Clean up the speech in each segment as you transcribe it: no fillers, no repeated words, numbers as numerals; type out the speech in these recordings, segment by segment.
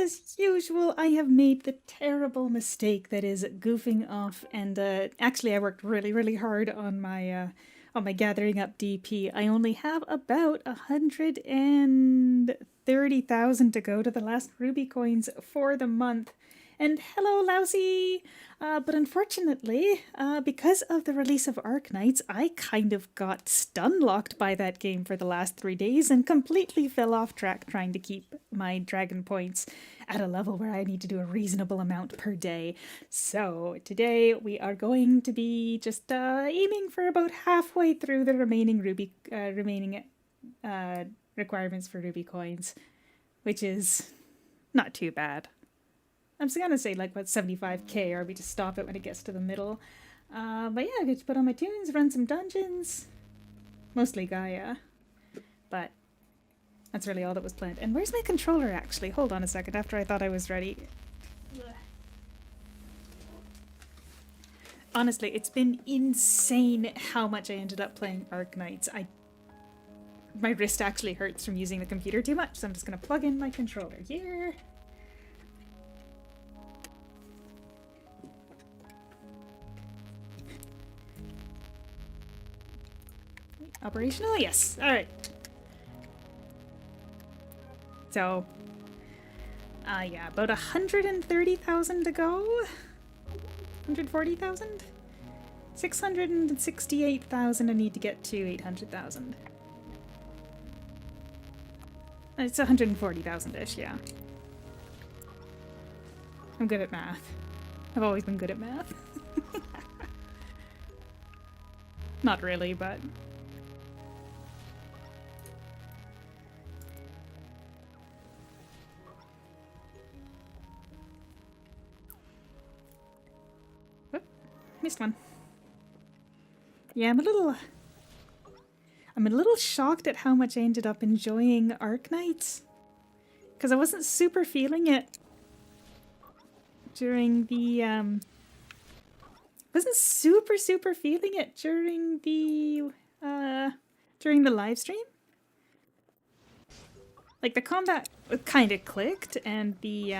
as usual, I have made the terrible mistake that is goofing off, and actually, I worked really, really hard on my gathering up DP. I only have about 130,000 to go to the last ruby coins for the month. And hello, Lousy! But unfortunately, because of the release of Arknights, I kind of got stun locked by that game for the last 3 days and completely fell off track trying to keep my dragon points at a level where I need to do a reasonable amount per day. So today we are going to be just aiming for about halfway through the remaining remaining requirements for ruby coins, which is not too bad. I'm just gonna say like about 75k, or we just stop it when it gets to the middle. But yeah, I get to put on my tunes, run some dungeons, mostly Gaia, but that's really all that was planned. And where's my controller actually? Hold on a second, after I thought I was ready. Honestly, it's been insane how much I ended up playing Arknights. My wrist actually hurts from using the computer too much, so I'm just gonna plug in my controller here. Operational? Yes. Alright. So, yeah, about 130,000 to go? 140,000? 668,000 I need to get to 800,000. It's 140,000-ish, yeah. I'm good at math. I've always been good at math. Not really, but... Missed one. Yeah, I'm a little shocked at how much I ended up enjoying Arknights, because I wasn't super feeling it during the wasn't super feeling it during the live stream. Like the combat kind of clicked, and the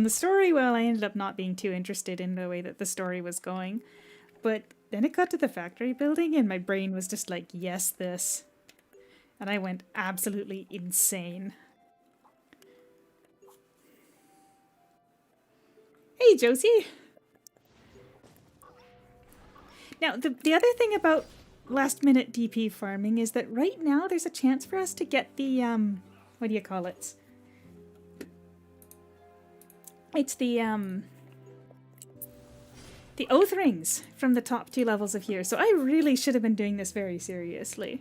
story, well, I ended up not being too interested in the way that the story was going. But then it got to the factory building and my brain was just like, yes, this. And I went absolutely insane. Hey, Josie! Now, the other thing about last minute DP farming is that right now there's a chance for us to get the, what do you call it? It's the oath rings from the top 2 levels of here. So I really should have been doing this very seriously.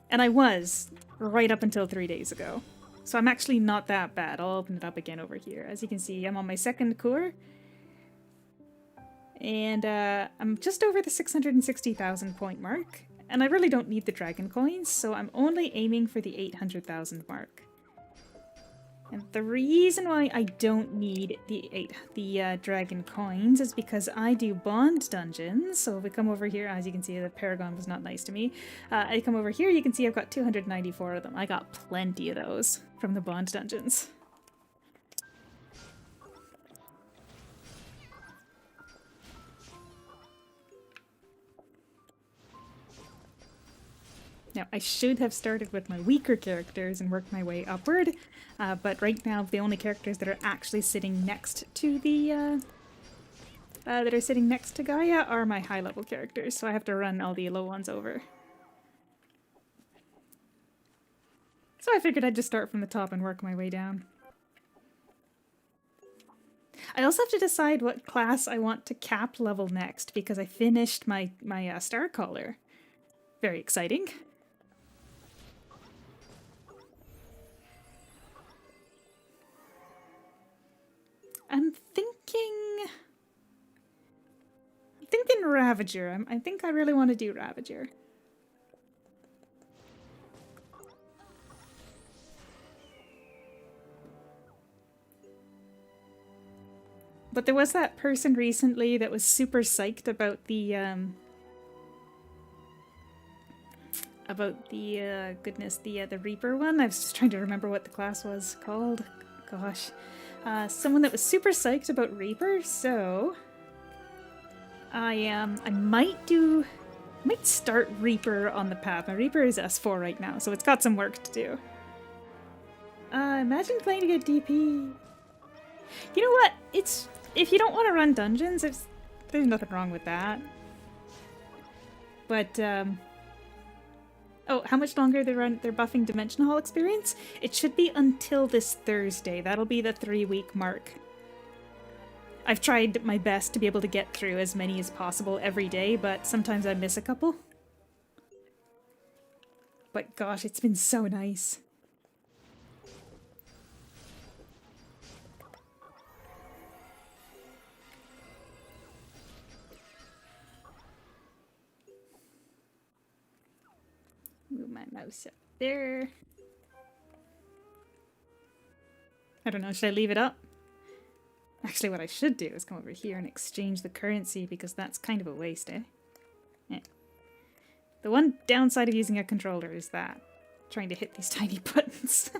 And I was, right up until 3 days ago. So I'm actually not that bad. I'll open it up again over here. As you can see, I'm on my second core. And I'm just over the 660,000 point mark. And I really don't need the dragon coins, so I'm only aiming for the 800,000 mark. And the reason why I don't need the dragon coins is because I do bond dungeons. So if we come over here, as you can see, the Paragon was not nice to me. I come over here, you can see I've got 294 of them. I got plenty of those from the bond dungeons. Now, I should have started with my weaker characters and worked my way upward, but right now the only characters that are actually sitting next to the, Gaia are my high-level characters, so I have to run all the low ones over. So I figured I'd just start from the top and work my way down. I also have to decide what class I want to cap level next, because I finished my Star Caller. Very exciting. I'm thinking Ravager. I think I really want to do Ravager. But there was that person recently that was super psyched about the the Reaper one. I was just trying to remember what the class was called. gosh. Someone that was super psyched about Reaper, so I might start Reaper on the path. My Reaper is S4 right now, so it's got some work to do. Imagine playing to get DP. You know what? If you don't want to run dungeons, there's nothing wrong with that. But oh, how much longer they're buffing Dimension Hall experience? It should be until this Thursday. That'll be the 3-week mark. I've tried my best to be able to get through as many as possible every day, but sometimes I miss a couple. But gosh, it's been so nice. Move my mouse up there. I don't know, should I leave it up? Actually, what I should do is come over here and exchange the currency, because that's kind of a waste, eh? Yeah. The one downside of using a controller is that. Trying to hit these tiny buttons.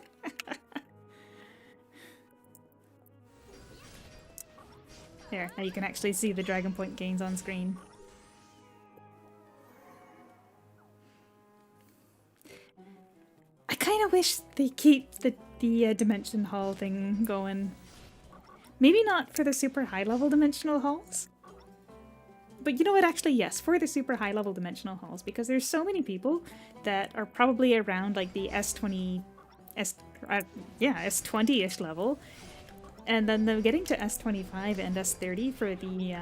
There, now you can actually see the Dragon Point gains on screen. I kind of wish they keep the Dimension Hall thing going. Maybe not for the super high-level Dimensional Halls. But you know what, actually, yes, for the super high-level Dimensional Halls, because there's so many people that are probably around, like, the S20-ish level, and then they're getting to S25 and S30 for the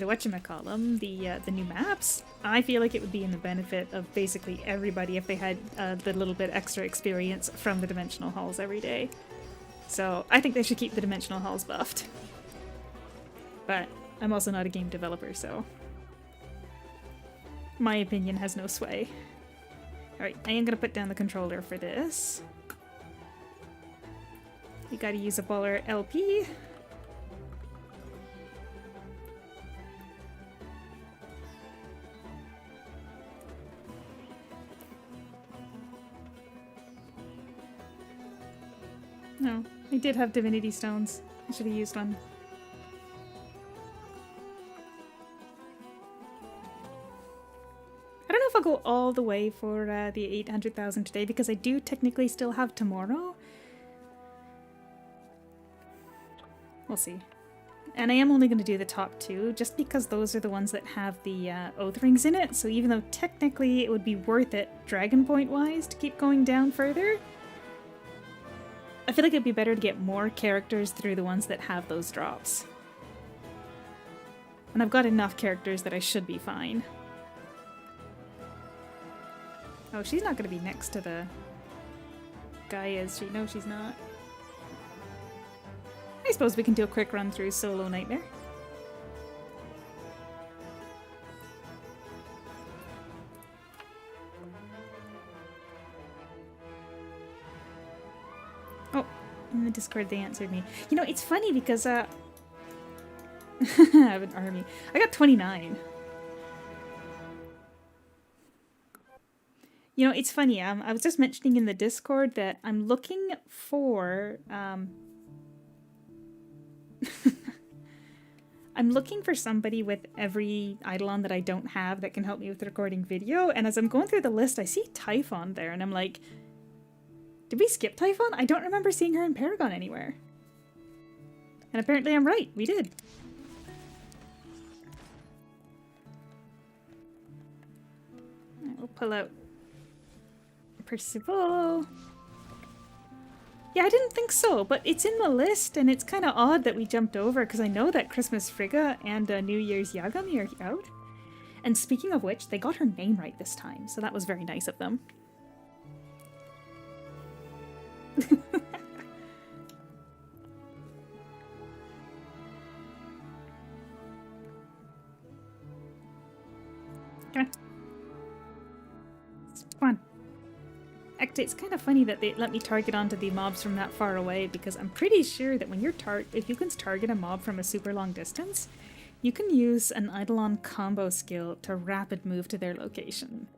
whatchamacallem, the new maps. I feel like it would be in the benefit of basically everybody if they had the little bit extra experience from the Dimensional Halls every day. So I think they should keep the Dimensional Halls buffed. But I'm also not a game developer, so my opinion has no sway. Alright, I am gonna put down the controller for this. You gotta use a baller LP. No, I did have Divinity Stones. I should have used one. I don't know if I'll go all the way for the 800,000 today, because I do technically still have tomorrow. We'll see. And I am only going to do the top 2, just because those are the ones that have the Oath Rings in it, so even though technically it would be worth it Dragon Point-wise to keep going down further, I feel like it'd be better to get more characters through the ones that have those drops. And I've got enough characters that I should be fine. Oh, she's not going to be next to the guy, is she? No, she's not. I suppose we can do a quick run through Solo Nightmare. Oh, in the Discord they answered me. You know, it's funny because I have an army. I got 29. You know, it's funny, I was just mentioning in the Discord that I'm looking for, I'm looking for somebody with every Eidolon that I don't have that can help me with recording video, and as I'm going through the list, I see Typhon there, and I'm like, did we skip Typhon? I don't remember seeing her in Paragon anywhere. And apparently I'm right, we did. We'll pull out Percival. Yeah, I didn't think so, but it's in the list, and it's kind of odd that we jumped over, because I know that Christmas Frigga and New Year's Yagami are out. And speaking of which, they got her name right this time, so that was very nice of them. Come on. Come on. Actually, it's kind of funny that they let me target onto the mobs from that far away, because I'm pretty sure that when you're if you can target a mob from a super long distance, you can use an Eidolon combo skill to rapid move to their location.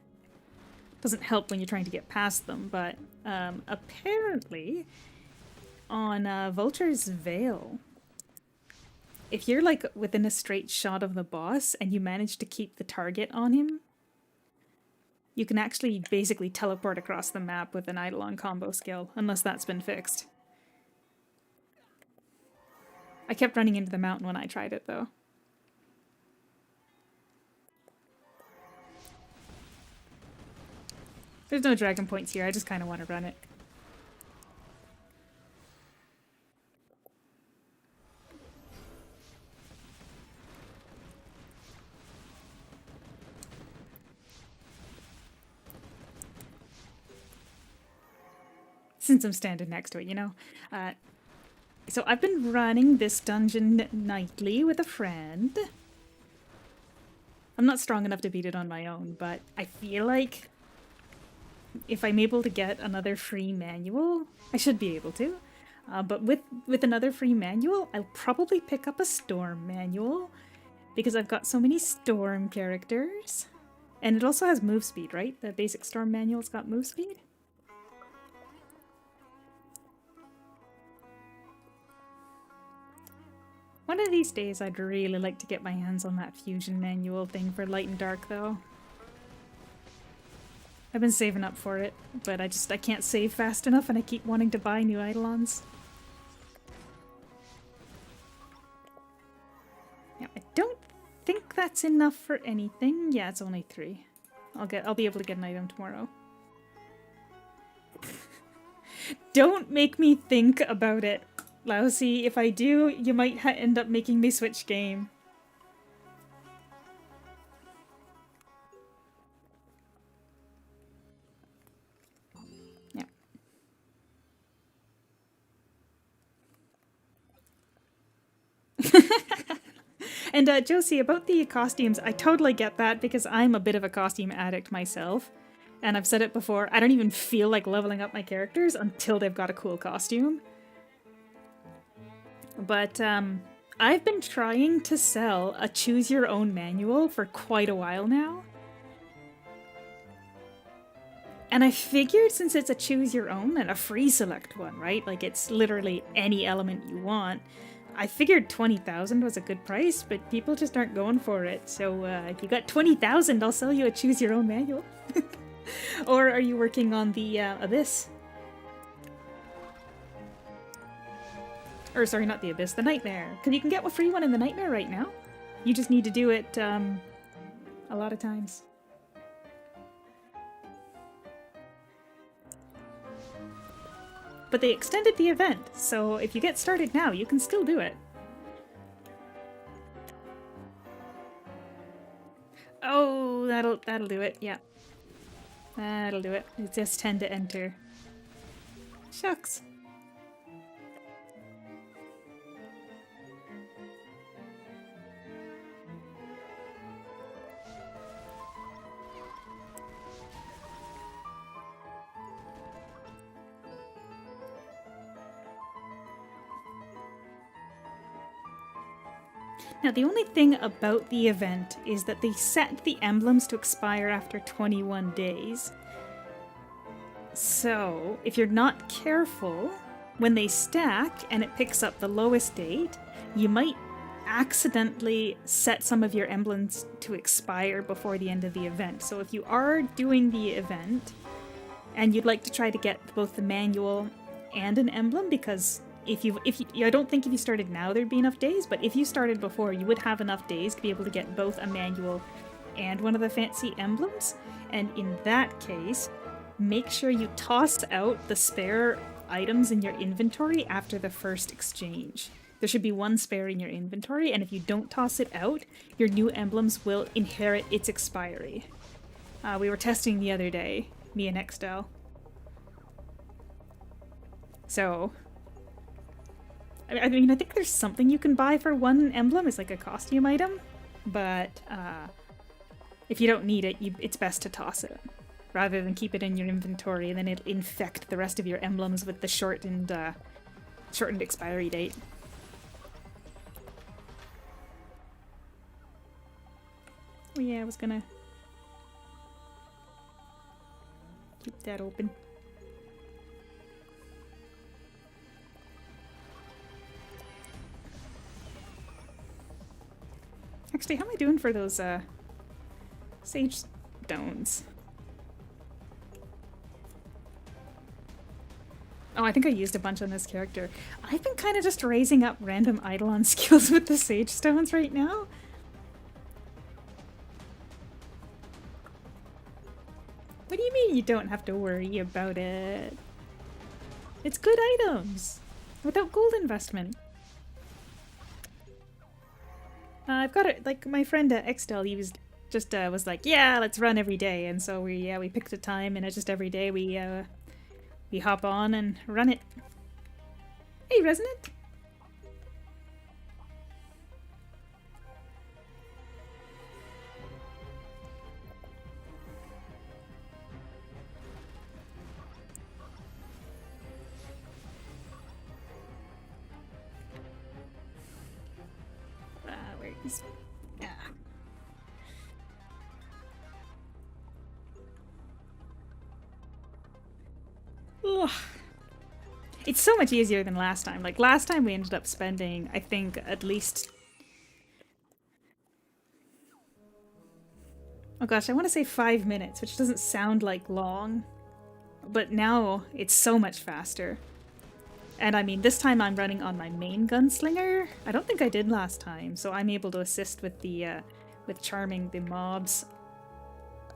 Doesn't help when you're trying to get past them, but apparently on Vulture's Veil, if you're like within a straight shot of the boss and you manage to keep the target on him, you can actually basically teleport across the map with an Eidolon combo skill, unless that's been fixed. I kept running into the mountain when I tried it, though. There's no dragon points here, I just kind of want to run it. Since I'm standing next to it, you know? So I've been running this dungeon nightly with a friend. I'm not strong enough to beat it on my own, but I feel like if I'm able to get another free manual, I should be able to. But with another free manual, I'll probably pick up a Storm manual because I've got so many Storm characters. And it also has move speed, right? The basic Storm manual's got move speed. One of these days I'd really like to get my hands on that fusion manual thing for Light and Dark, though. I've been saving up for it, but I can't save fast enough and I keep wanting to buy new Eidolons. Yeah, I don't think that's enough for anything. Yeah, it's only 3. I'll be able to get an item tomorrow. Don't make me think about it, Lousy. If I do, you might end up making me switch game. Yeah. And Josie, about the costumes, I totally get that because I'm a bit of a costume addict myself. And I've said it before, I don't even feel like leveling up my characters until they've got a cool costume. But I've been trying to sell a choose your own manual for quite a while now. And I figured since it's a choose your own and a free select one, right? Like it's literally any element you want. I figured 20,000 was a good price, but people just aren't going for it. So if you got 20,000, I'll sell you a choose your own manual. Or are you working on the Abyss? Or sorry, not the Abyss, the Nightmare. Because you can get a free one in the Nightmare right now. You just need to do it a lot of times. But they extended the event, so if you get started now, you can still do it. Oh, that'll do it, yeah. That'll do it. It's just 10 to enter. Shucks. Now, the only thing about the event is that they set the emblems to expire after 21 days. So, if you're not careful, when they stack and it picks up the lowest date, you might accidentally set some of your emblems to expire before the end of the event. So if you are doing the event and you'd like to try to get both the manual and an emblem, because I don't think if you started now there'd be enough days, but if you started before, you would have enough days to be able to get both a manual and one of the fancy emblems. And in that case, make sure you toss out the spare items in your inventory after the first exchange. There should be one spare in your inventory, and if you don't toss it out, your new emblems will inherit its expiry. We were testing the other day, me and Extel. So, I mean, I think there's something you can buy for one emblem. It's like a costume item, but if you don't need it, it's best to toss it, rather than keep it in your inventory and then it'll infect the rest of your emblems with the shortened expiry date. Oh yeah, I was gonna... Keep that open. Actually, how am I doing for those sage stones? Oh, I think I used a bunch on this character. I've been kind of just raising up random Eidolon skills with the sage stones right now. What do you mean you don't have to worry about it? It's good items without gold investment. I've got it. Like my friend Extel, he was just was like, yeah, let's run every day, and so we picked a time, and it's just every day we hop on and run it. Hey, Resonant. Where is... Ugh. It's so much easier than last time. Like last time we ended up spending, I think, at least... Oh gosh, I want to say 5 minutes, which doesn't sound like long. But now it's so much faster. And I mean, this time I'm running on my main gunslinger. I don't think I did last time, so I'm able to assist with the with charming the mobs.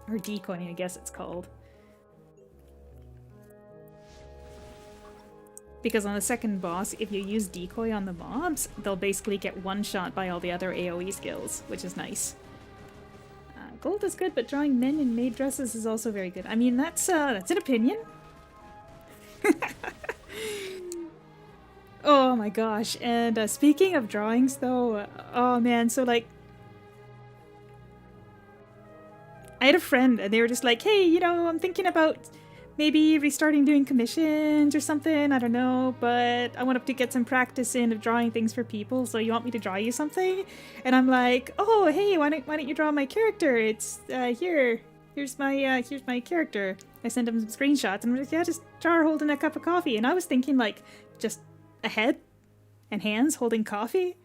Or decoying, I guess it's called. Because on the second boss, if you use decoy on the mobs, they'll basically get one-shot by all the other AoE skills, which is nice. Gold is good, but drawing men in maid dresses is also very good. I mean, that's an opinion. Oh my gosh, and speaking of drawings though, oh man, so like... I had a friend and they were just like, hey, you know, I'm thinking about maybe restarting doing commissions or something, I don't know, but I want to get some practice in of drawing things for people, so you want me to draw you something? And I'm like, oh, hey, why don't you draw my character? It's, here's my character. I sent him some screenshots, and I'm like, yeah, just draw her holding a cup of coffee. And I was thinking, like, just a head and hands holding coffee,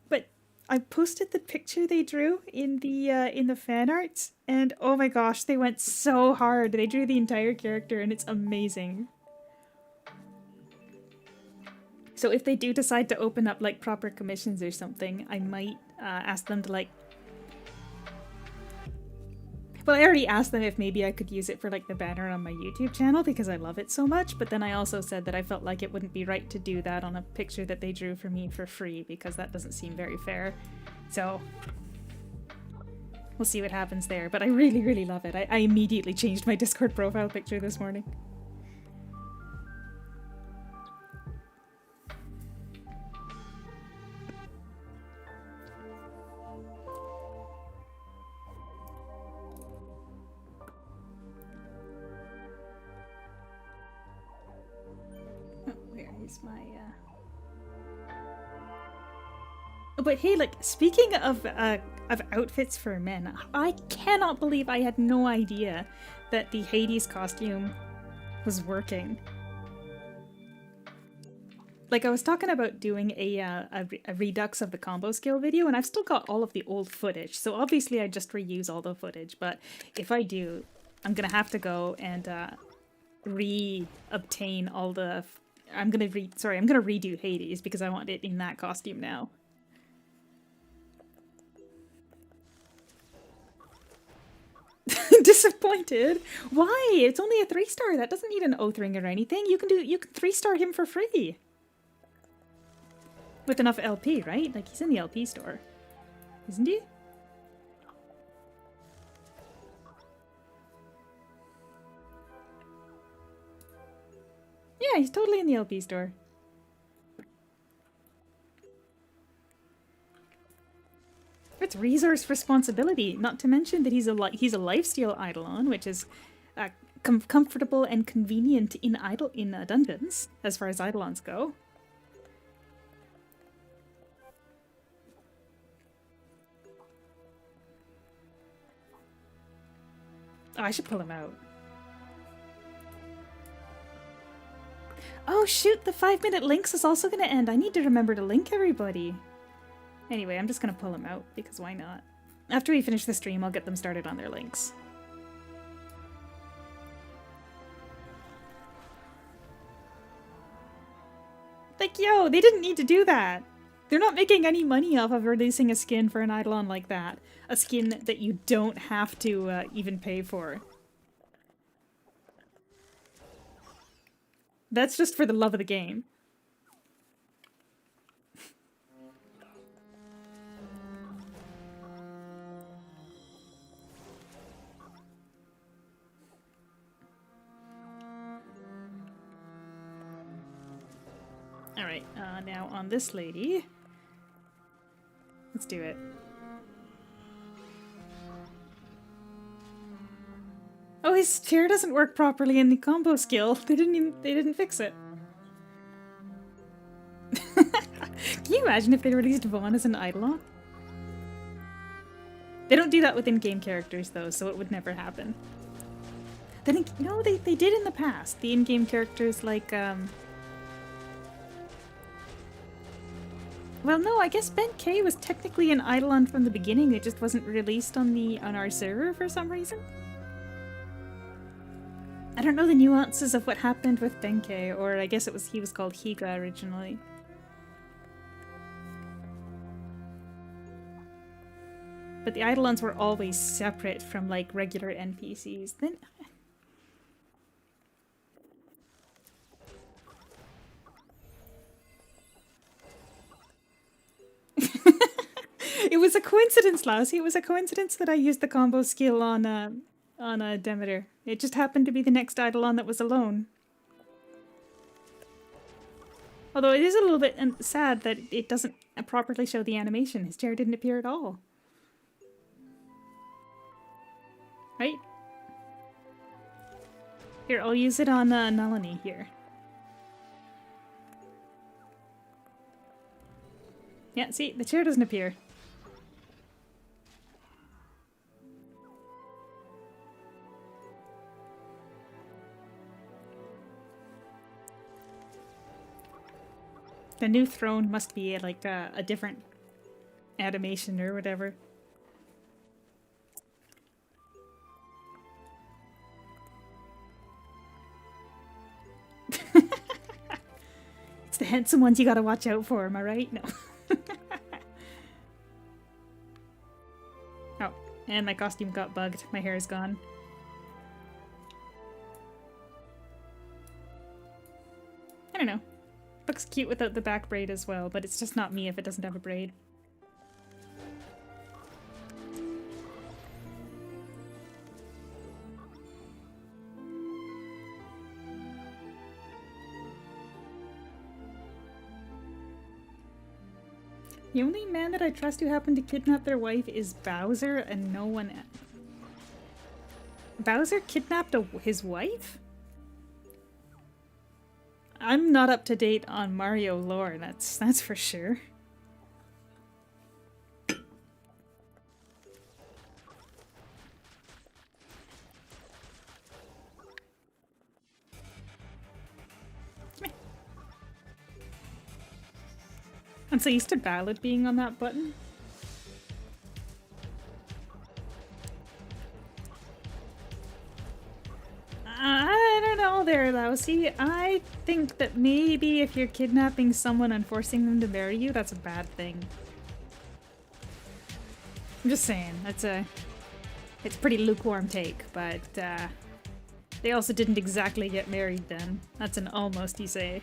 but I posted the picture they drew in the fan arts, and oh my gosh, they went so hard. They drew the entire character, and it's amazing. So if they do decide to open up like proper commissions or something, I might ask them to like... Well, I already asked them if maybe I could use it for like the banner on my YouTube channel because I love it so much, but then I also said that I felt like it wouldn't be right to do that on a picture that they drew for me for free because that doesn't seem very fair. So we'll see what happens there, but I really, really love it. I immediately changed my Discord profile picture this morning. But hey, like, speaking of outfits for men, I cannot believe I had no idea that the Hades costume was working. Like, I was talking about doing a redux of the combo skill video, and I've still got all of the old footage, so obviously I just reuse all the footage, but if I do, I'm gonna have to go and re-obtain all the... I'm gonna redo Hades because I want it in that costume now. Disappointed? Why? It's only a 3-star. That doesn't need an oath ring or anything. You can 3-star him for free. With enough LP, right? Like, he's in the LP store. Isn't he? Yeah, he's totally in the LP store. It's resource responsibility, not to mention that he's a lifesteal Eidolon, which is comfortable and convenient in dungeons, as far as Eidolons go. Oh, I should pull him out. Oh shoot, the 5-minute links is also gonna end. I need to remember to link everybody. Anyway, I'm just gonna pull them out, because why not? After we finish the stream, I'll get them started on their links. Like, yo, they didn't need to do that! They're not making any money off of releasing a skin for an Eidolon like that. A skin that you don't have to even pay for. That's just for the love of the game. Alright, now on this lady. Let's do it. Oh, his chair doesn't work properly in the combo skill. They didn't fix it. Can you imagine if they released Vaughn as an Eidolon? They don't do that with in-game characters though, so it would never happen. Then no, they did in the past. The in-game characters like well, no, I guess Ben K was technically an Eidolon from the beginning. It just wasn't released on our server for some reason. I don't know the nuances of what happened with Benkei, or I guess he was called Higa originally. But the Eidolons were always separate from like regular NPCs. Then it was a coincidence, Lousy. It was a coincidence that I used the combo skill on Demeter. It just happened to be the next Eidolon that was alone. Although it is a little bit sad that it doesn't properly show the animation. His chair didn't appear at all. Right? Here, I'll use it on Nalini here. Yeah, see? The chair doesn't appear. The new throne must be like a different animation or whatever. It's the handsome ones you gotta watch out for, am I right? No. Oh, and my costume got bugged. My hair is gone. I don't know. Looks cute without the back braid as well, but it's just not me if it doesn't have a braid. The only man that I trust who happened to kidnap their wife is Bowser and no one else. Bowser kidnapped his wife? I'm not up to date on Mario lore, that's for sure. I'm so used to Ballad being on that button. I don't know there, Lousy. I think that maybe if you're kidnapping someone and forcing them to marry you, that's a bad thing. I'm just saying, it's a pretty lukewarm take, but they also didn't exactly get married then. That's an almost, you say.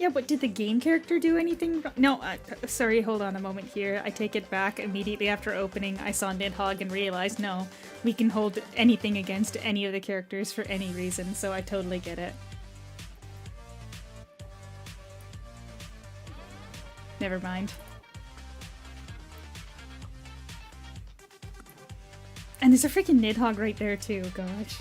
Yeah, but did the game character do anything wrong? No, sorry, hold on a moment here. I take it back. Immediately after opening, I saw Nidhogg and realized, no, we can hold anything against any of the characters for any reason, so I totally get it. Never mind. And there's a freaking Nidhogg right there too, gosh.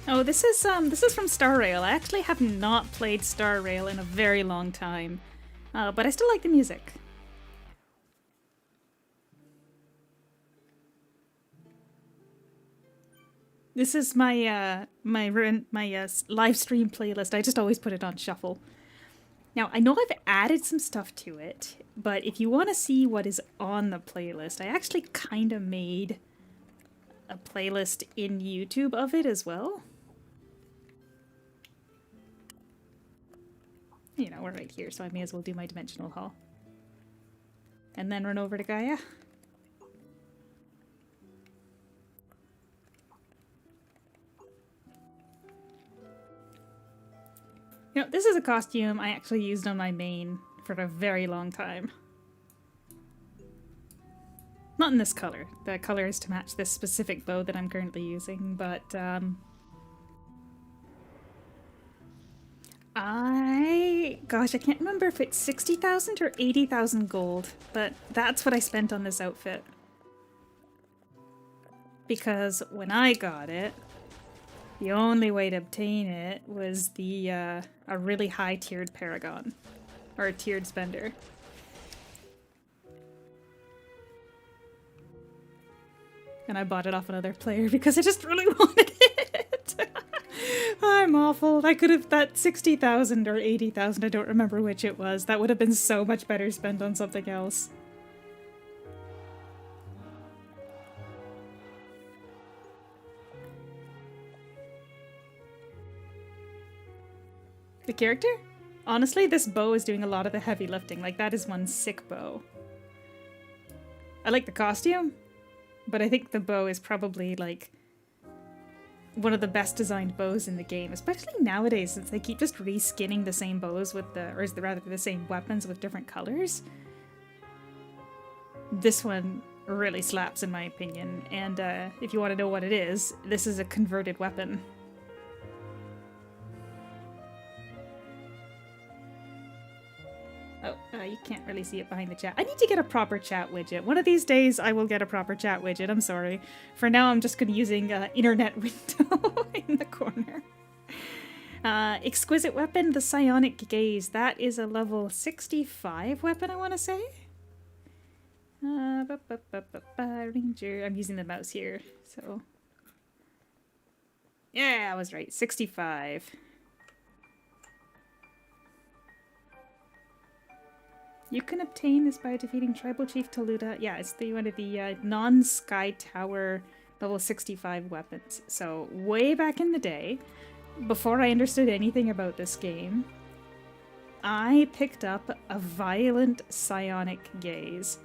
Oh, this is from Star Rail. I actually have not played Star Rail in a very long time, but I still like the music. This is my live stream playlist. I just always put it on shuffle. Now, I know I've added some stuff to it, but if you want to see what is on the playlist, I actually kind of made a playlist in YouTube of it as well. You know, we're right here, so I may as well do my dimensional haul. And then run over to Gaia. You know, this is a costume I actually used on my main for a very long time. Not in this color. The color is to match this specific bow that I'm currently using, but gosh, I can't remember if it's 60,000 or 80,000 gold, but that's what I spent on this outfit. Because when I got it, the only way to obtain it was the a really high tiered paragon, or a tiered spender. And I bought it off another player because I just really wanted it. I'm awful. I could have that 60,000 or 80,000, I don't remember which it was. That would have been so much better spent on something else. The character? Honestly, this bow is doing a lot of the heavy lifting. Like, that is one sick bow. I like the costume, but I think the bow is probably, like, one of the best designed bows in the game, especially nowadays since they keep just reskinning the same bows with rather the same weapons with different colors. This one really slaps in my opinion, and if you want to know what it is, this is a converted weapon. Oh, you can't really see it behind the chat. I need to get a proper chat widget. One of these days I will get a proper chat widget, I'm sorry. For now I'm just going to be using internet window in the corner. Exquisite weapon, the Psionic Gaze. That is a level 65 weapon, I want to say. Ranger. I'm using the mouse here, so... Yeah, I was right. 65. You can obtain this by defeating Tribal Chief Toluda. Yeah, it's one of the non-Sky Tower level 65 weapons. So, way back in the day, before I understood anything about this game, I picked up a Violent Psionic Gaze.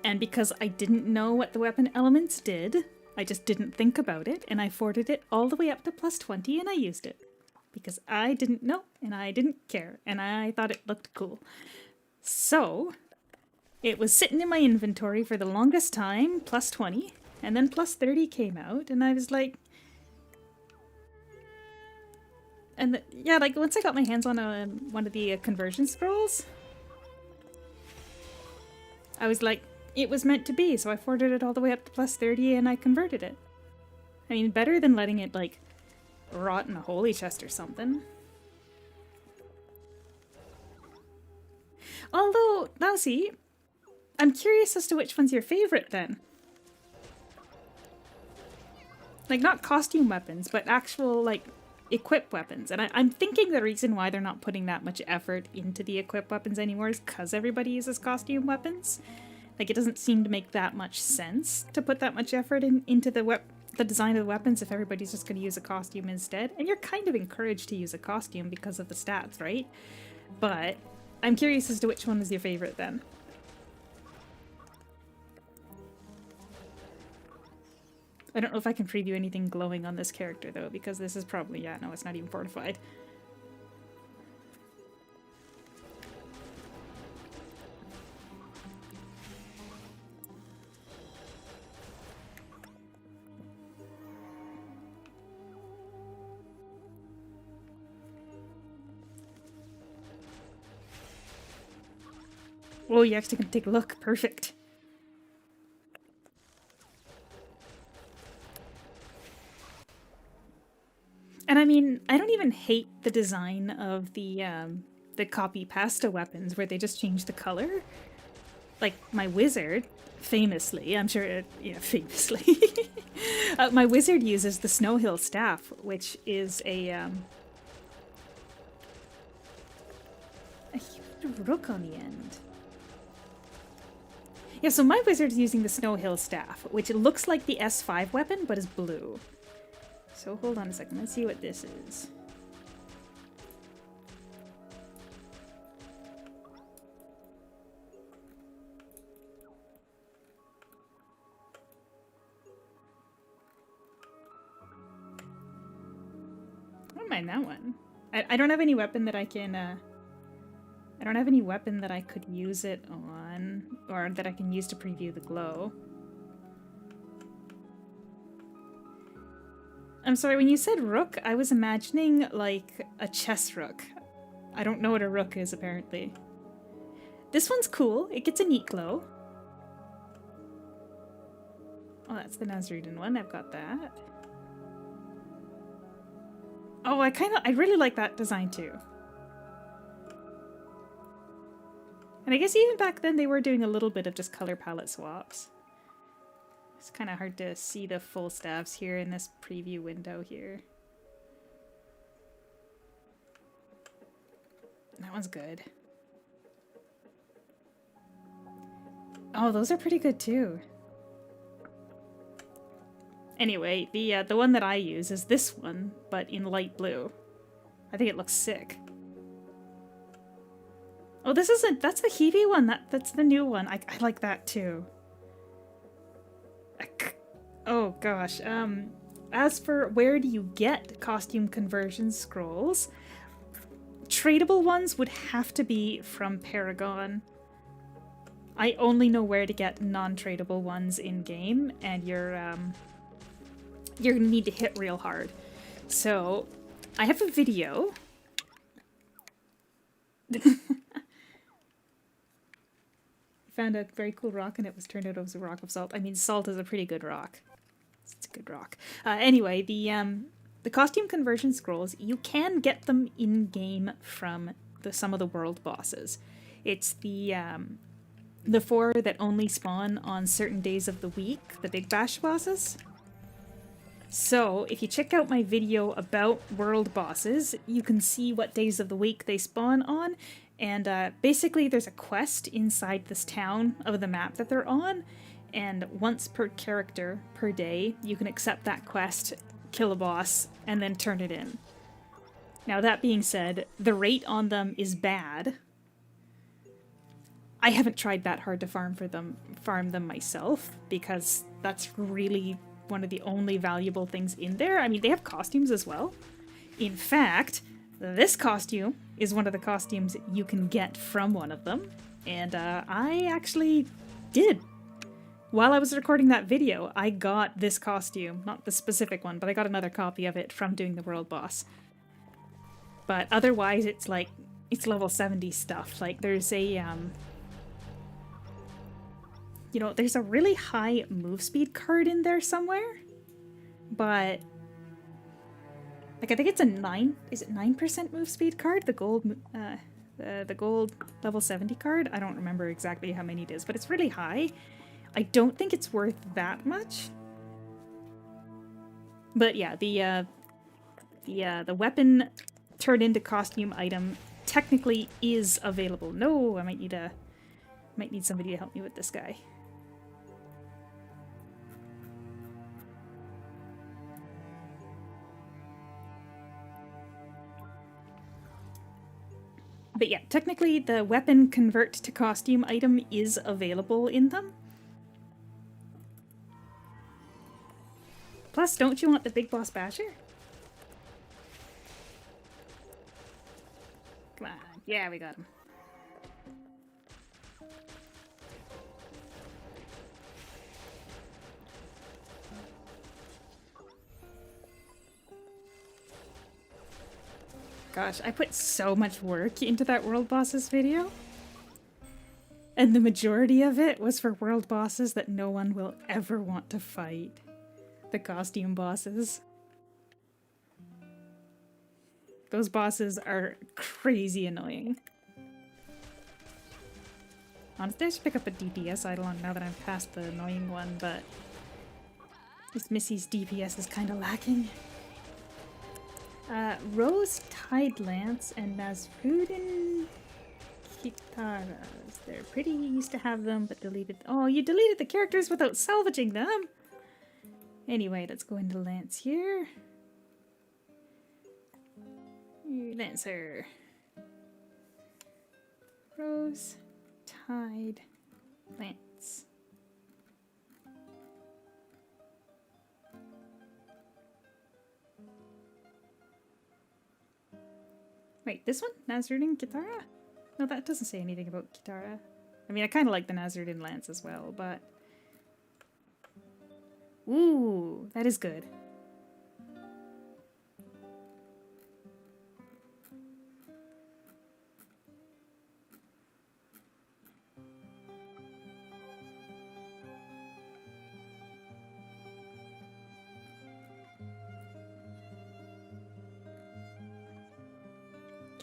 And because I didn't know what the weapon elements did, I just didn't think about it, and I forwarded it all the way up to plus 20 and I used it. Because I didn't know, and I didn't care, and I thought it looked cool. So, it was sitting in my inventory for the longest time, plus 20, and then plus 30 came out, and I was like... And yeah, like, once I got my hands on one of the conversion scrolls, I was like, it was meant to be, so I forwarded it all the way up to plus 30, and I converted it. I mean, better than letting it, like, rot in a holy chest or something. Although, now see, I'm curious as to which one's your favorite then. Like, not costume weapons, but actual, like, equip weapons. And I'm thinking the reason why they're not putting that much effort into the equip weapons anymore is because everybody uses costume weapons. Like, it doesn't seem to make that much sense to put that much effort into the design of the weapons if everybody's just going to use a costume instead. And you're kind of encouraged to use a costume because of the stats, right? But I'm curious as to which one is your favorite then. I don't know if I can preview anything glowing on this character though, because this is probably, yeah, no, it's not even fortified. Oh, you actually can take a look. Perfect. And I mean, I don't even hate the design of the copy pasta weapons where they just change the color. Like my wizard, famously, I'm sure, famously, my wizard uses the Snow Hill staff, which is a huge rook on the end. Yeah, so my wizard's using the Snow Hill staff, which looks like the S5 weapon, but is blue. So hold on a second, let's see what this is. I don't mind that one. I don't have any weapon that I can, I don't have any weapon that I could use it on, or that I can use to preview the glow. I'm sorry, when you said rook, I was imagining, like, a chess rook. I don't know what a rook is, apparently. This one's cool. It gets a neat glow. Oh, that's the Nazrudin one. I've got that. Oh, I really like that design, too. And I guess even back then they were doing a little bit of just color palette swaps. It's kind of hard to see the full staffs here in this preview window here. That one's good. Oh, those are pretty good too. Anyway, the one that I use is this one, but in light blue. I think it looks sick. Oh, that's a Hivi one. That's the new one. I like that too. Oh gosh. As for where do you get costume conversion scrolls, tradable ones would have to be from Paragon. I only know where to get non-tradable ones in game, and you're gonna need to hit real hard. So I have a video. Found a very cool rock, and it turned out it was a rock of salt. I mean, salt is a pretty good rock. It's a good rock. Anyway, the costume conversion scrolls, you can get them in game from some of the world bosses. It's the 4 that only spawn on certain days of the week, the Big Bash bosses. So if you check out my video about world bosses, you can see what days of the week they spawn on. And basically there's a quest inside this town of the map that they're on, and once per character per day you can accept that quest, kill a boss, and then turn it in. Now that being said, the rate on them is bad. I haven't tried that hard to farm them myself, because that's really one of the only valuable things in there. I mean, they have costumes as well. In fact, this costume is one of the costumes you can get from one of them, and I actually did. While I was recording that video, I got this costume, not the specific one, but I got another copy of it from doing the world boss. But otherwise, it's like, it's level 70 stuff. Like, there's a, there's a really high move speed card in there somewhere, but like, I think it's a 9% move speed card? The gold, the gold level 70 card? I don't remember exactly how many it is, but it's really high. I don't think it's worth that much. But yeah, the weapon turned into costume item technically is available. No, I might need somebody to help me with this guy. But yeah, technically the weapon convert to costume item is available in them. Plus, don't you want the Big Boss Basher? Come on. Yeah, we got him. Gosh, I put so much work into that World Bosses video. And the majority of it was for world bosses that no one will ever want to fight. The costume bosses. Those bosses are crazy annoying. Honestly, I should pick up a DPS Eidolon now that I'm past the annoying one, but this Missy's DPS is kind of lacking. Rose Tide Lance and Nazrudin Kitaras. They're pretty, used to have them, but deleted. Oh, you deleted the characters without salvaging them! Anyway, let's go into Lance here. Lancer. Rose Tide Lance. Wait, this one? Nazrudin Kitara? No, that doesn't say anything about Kitara. I mean, I kind of like the Nazrudin Lance as well, but... Ooh, that is good.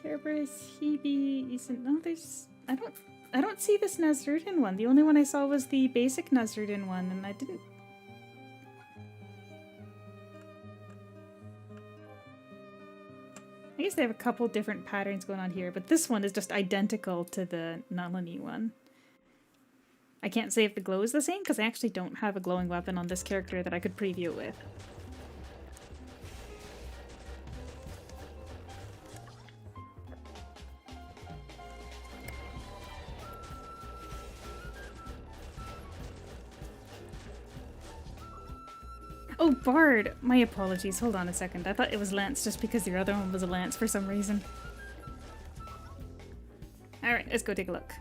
Kerberos, Hebe, isn't... No, there's... I don't see this Nazrudin one. The only one I saw was the basic Nazrudin one, and I didn't... I guess they have a couple different patterns going on here, but this one is just identical to the Nalini one. I can't say if the glow is the same, because I actually don't have a glowing weapon on this character that I could preview it with. Oh, Bard! My apologies. Hold on a second. I thought it was Lance just because the other one was a Lance for some reason. Alright, let's go take a look.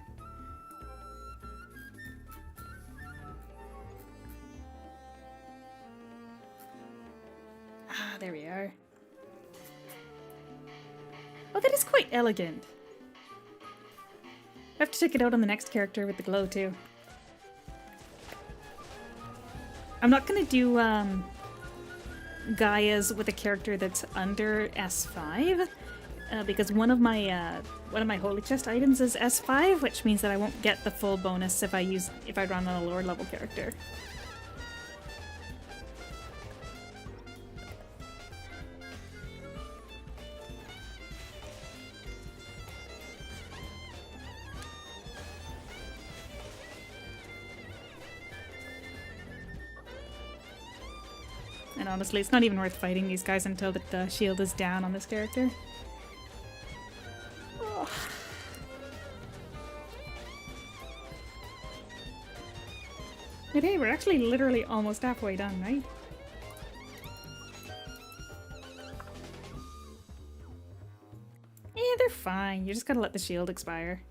Ah, there we are. Oh, that is quite elegant. I have to check it out on the next character with the glow, too. I'm not gonna do Gaia's with a character that's under S5 because one of my holy chest items is S5, which means that I won't get the full bonus if I run on a lower level character. And honestly, it's not even worth fighting these guys until the shield is down on this character. Oh. But hey, we're actually literally almost halfway done, right? Yeah, they're fine. You just gotta let the shield expire.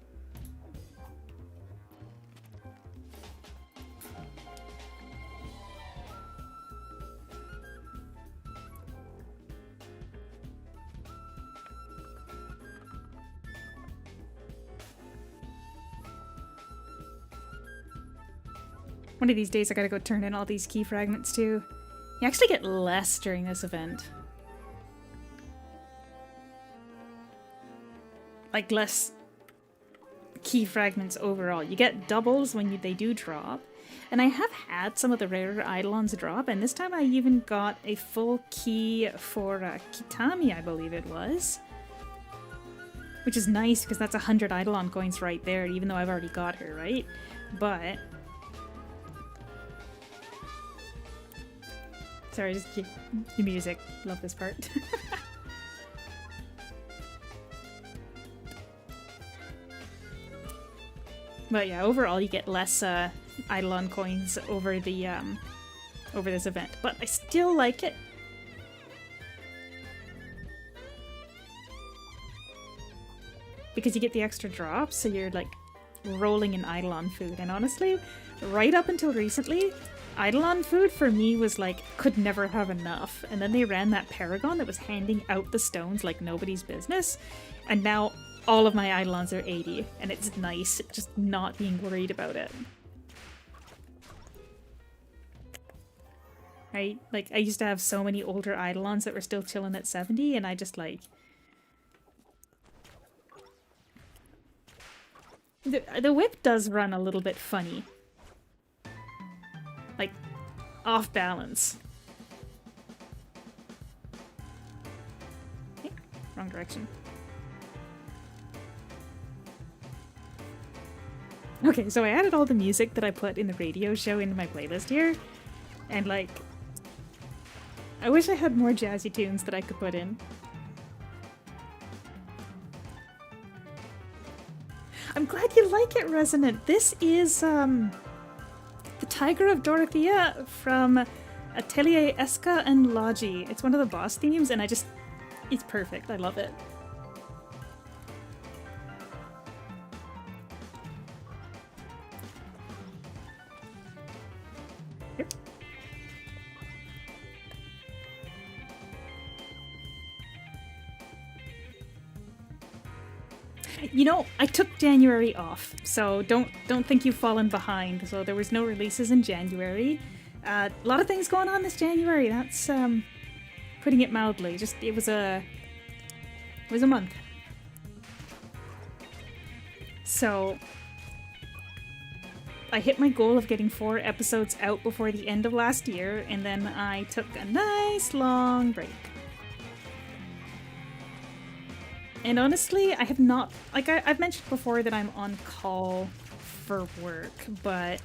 One of these days I gotta go turn in all these key fragments too. You actually get less during this event. Like less key fragments overall. You get doubles when they do drop. And I have had some of the rarer Eidolons drop, and this time I even got a full key for Kitami, I believe it was. Which is nice because that's 100 Eidolon coins right there, even though I've already got her, right? But... Sorry, just the music. Love this part. But yeah, overall you get less Eidolon coins over the over this event, but I still like it. Because you get the extra drops, so you're like rolling in Eidolon food. And honestly, right up until recently, Eidolon food for me was like, could never have enough. And then they ran that Paragon that was handing out the stones like nobody's business. And now all of my Eidolons are 80. And it's nice just not being worried about it. Right? Like, I used to have so many older Eidolons that were still chilling at 70, and I just like... The whip does run a little bit funny. Like, off balance. Okay, wrong direction. Okay, so I added all the music that I put in the radio show into my playlist here. And like, I wish I had more jazzy tunes that I could put in. I'm glad you like it, Resonant. This is, the Tiger of Dorothea from Atelier Esca and Logi. It's one of the boss themes, and it's perfect. I love it. Yep. You know, I took January off, so don't think you've fallen behind. So there was no releases in January. A lot of things going on this January. That's putting it mildly. Just it was a month. So I hit my goal of getting 4 episodes out before the end of last year, and then I took a nice long break. And honestly, I have not, like I've mentioned before that I'm on call for work, but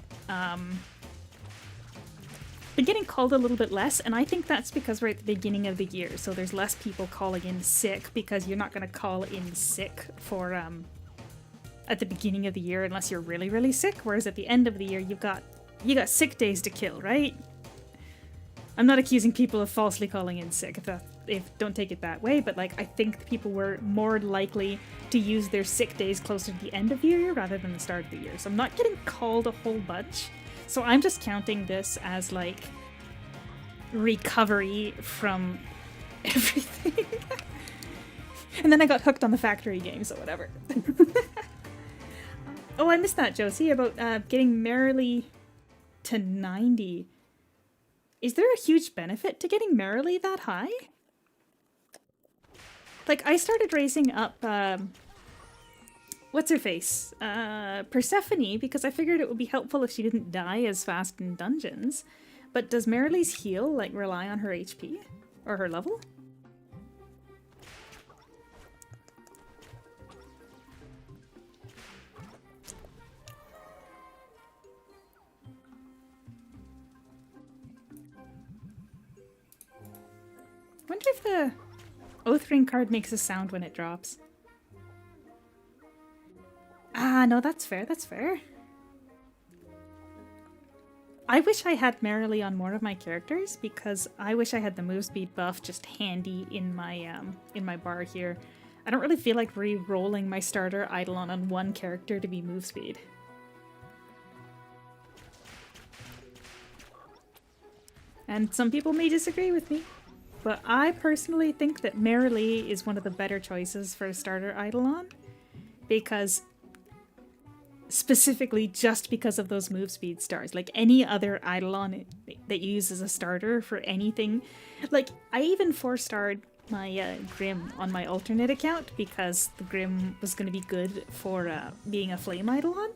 been getting called a little bit less, and I think that's because we're at the beginning of the year, so there's less people calling in sick, because you're not going to call in sick for at the beginning of the year unless you're really, really sick, whereas at the end of the year you got sick days to kill, right? I'm not accusing people of falsely calling in sick, if don't take it that way, but like I think people were more likely to use their sick days closer to the end of the year rather than the start of the year. So I'm not getting called a whole bunch. So I'm just counting this as like recovery from everything. And then I got hooked on the factory game, so whatever. Oh, I missed that, Josie, about getting Merrily to 90. Is there a huge benefit to getting Merrily that high? Like, I started raising up, what's her face? Persephone, because I figured it would be helpful if she didn't die as fast in dungeons. But does Merrily's heal, like, rely on her HP? Or her level? Wonder if the Oathring card makes a sound when it drops. Ah, no, that's fair, that's fair. I wish I had Merrily on more of my characters, because I wish I had the move speed buff just handy in my bar here. I don't really feel like re-rolling my starter Eidolon on one character to be move speed. And some people may disagree with me, but I personally think that Merrily is one of the better choices for a starter Eidolon, because specifically just because of those move speed stars. Like any other Eidolon that you use as a starter for anything, like I even 4-starred my Grim on my alternate account because the Grim was going to be good for being a flame Eidolon.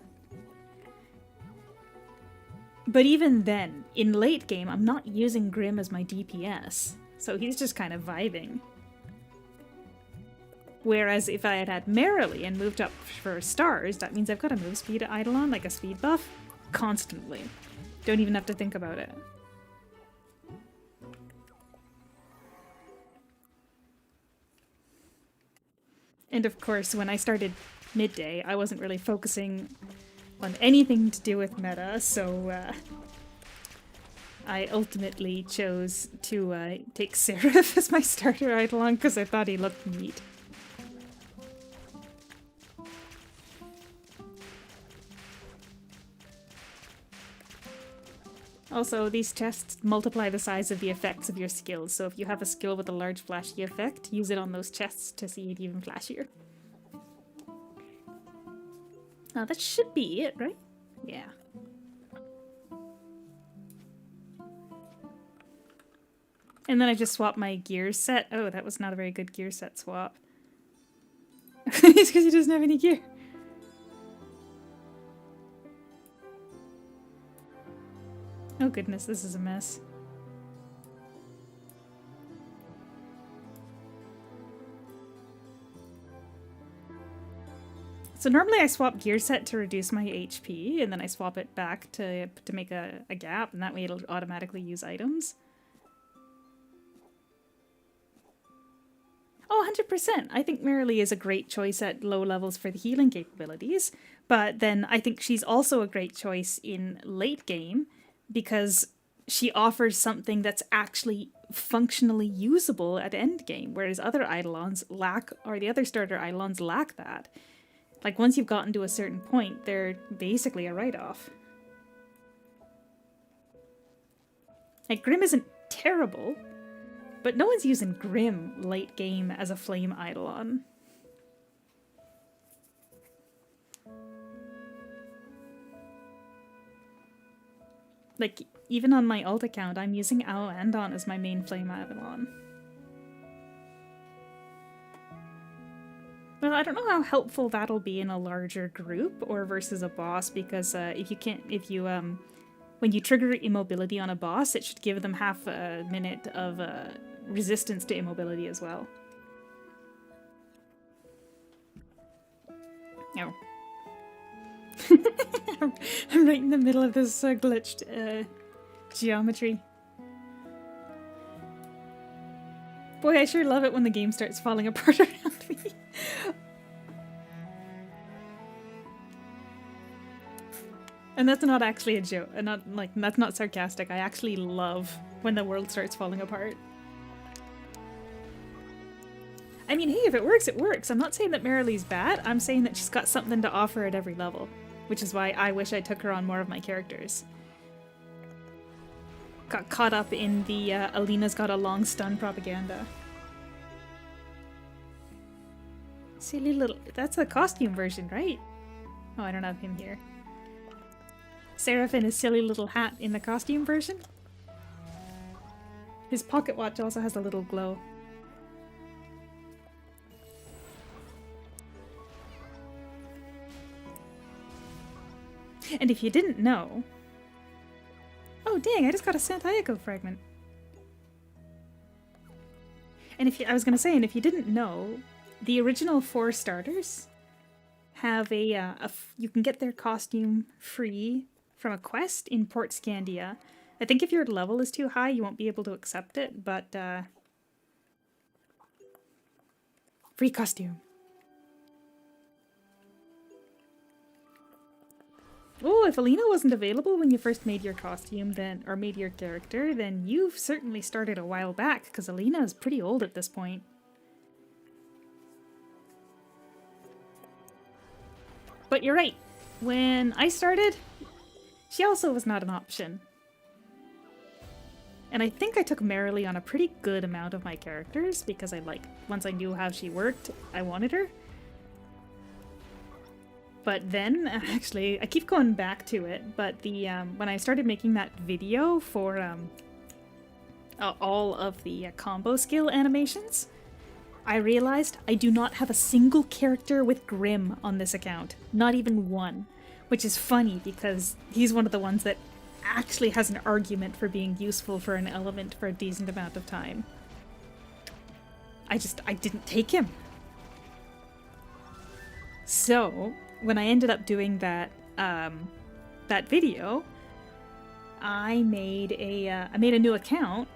But even then, in late game, I'm not using Grim as my DPS. So he's just kind of vibing. Whereas if I had had Merrily and moved up for stars, that means I've got a move speed Eidolon, like a speed buff, constantly. Don't even have to think about it. And of course, when I started Midday, I wasn't really focusing on anything to do with meta, so I ultimately chose to take Seraph as my starter Eidolon because I thought he looked neat. Also, these chests multiply the size of the effects of your skills, so if you have a skill with a large flashy effect, use it on those chests to see it even flashier. Oh, that should be it, right? Yeah. And then I just swapped my gear set. Oh, that was not a very good gear set swap. It's because he doesn't have any gear. Oh goodness, this is a mess. So normally I swap gear set to reduce my HP, and then I swap it back to make a gap, and that way it'll automatically use items. Oh, 100%! I think Marilee is a great choice at low levels for the healing capabilities, but then I think she's also a great choice in late game, because she offers something that's actually functionally usable at end game, whereas other Eidolons lack, or the other starter Eidolons lack that. Like, once you've gotten to a certain point, they're basically a write-off. Like, Grim isn't terrible, but no one's using Grim late game as a flame Eidolon. Like, even on my alt account, I'm using Ao Andon as my main flame Eidolon. Well, I don't know how helpful that'll be in a larger group or versus a boss, because when you trigger immobility on a boss, it should give them half a minute of resistance to immobility as well. No. I'm right in the middle of this glitched geometry. Boy, I sure love it when the game starts falling apart around me. And that's not actually a joke. That's not sarcastic. I actually love when the world starts falling apart. I mean, hey, if it works, it works. I'm not saying that Marilee's bad. I'm saying that she's got something to offer at every level, which is why I wish I took her on more of my characters. Got caught up in the Alina's got a long stun propaganda. Silly little... That's a costume version, right? Oh, I don't have him here. Seraph in his silly little hat in the costume version. His pocket watch also has a little glow. And if you didn't know... Oh dang, I just got a Santayako fragment. And I was gonna say, and if you didn't know, the original 4 starters have you can get their costume free from a quest in Port Scandia. I think if your level is too high, you won't be able to accept it, but free costume. Oh, if Alina wasn't available when you first made your costume, or made your character, then you've certainly started a while back, because Alina is pretty old at this point. But you're right. When I started, she also was not an option. And I think I took Marilee on a pretty good amount of my characters, because once I knew how she worked, I wanted her. But then, actually, I keep going back to it, but when I started making that video for all of the combo skill animations, I realized I do not have a single character with Grim on this account. Not even one. Which is funny, because he's one of the ones that actually has an argument for being useful for an element for a decent amount of time. I didn't take him. So... when I ended up doing that video, I made a new account,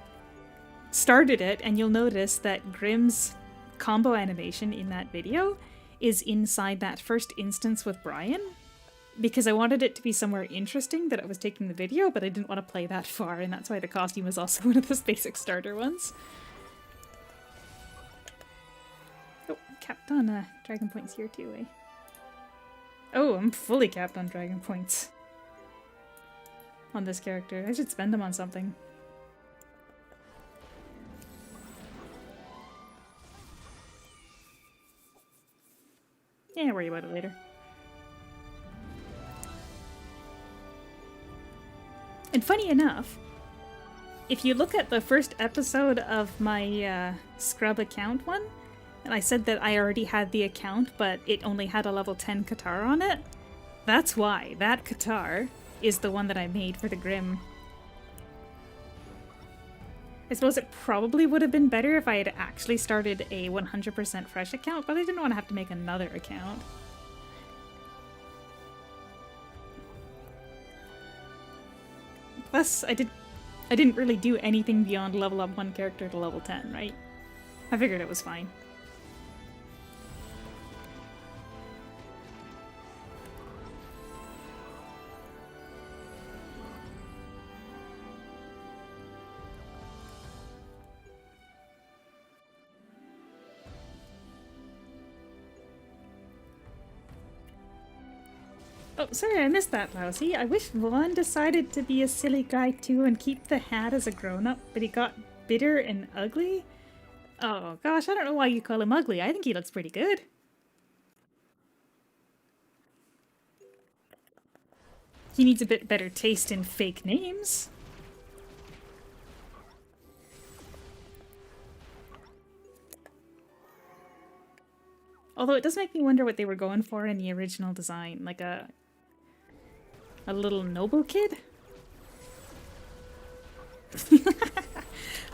started it, and you'll notice that Grim's combo animation in that video is inside that first instance with Brian, because I wanted it to be somewhere interesting that I was taking the video, but I didn't want to play that far, and that's why the costume is also one of those basic starter ones. Oh, capped on Dragon Points here too, eh? Oh, I'm fully capped on Dragon Points on this character. I should spend them on something. Yeah, worry about it later. And funny enough, if you look at the first episode of my Scrub account one, and I said that I already had the account, but it only had a level 10 Katar on it, that's why. That Katar is the one that I made for the Grim I suppose it probably would have been better if I had actually started a 100% fresh account, but I didn't want to have to make another account. Plus, I didn't really do anything beyond level up one character to level 10, right? I figured it was fine. Oh, sorry, I missed that, Lousy. I wish Vaughn decided to be a silly guy too and keep the hat as a grown-up, but he got bitter and ugly? Oh gosh, I don't know why you call him ugly. I think he looks pretty good. He needs a bit better taste in fake names. Although it does make me wonder what they were going for in the original design, like a little noble kid?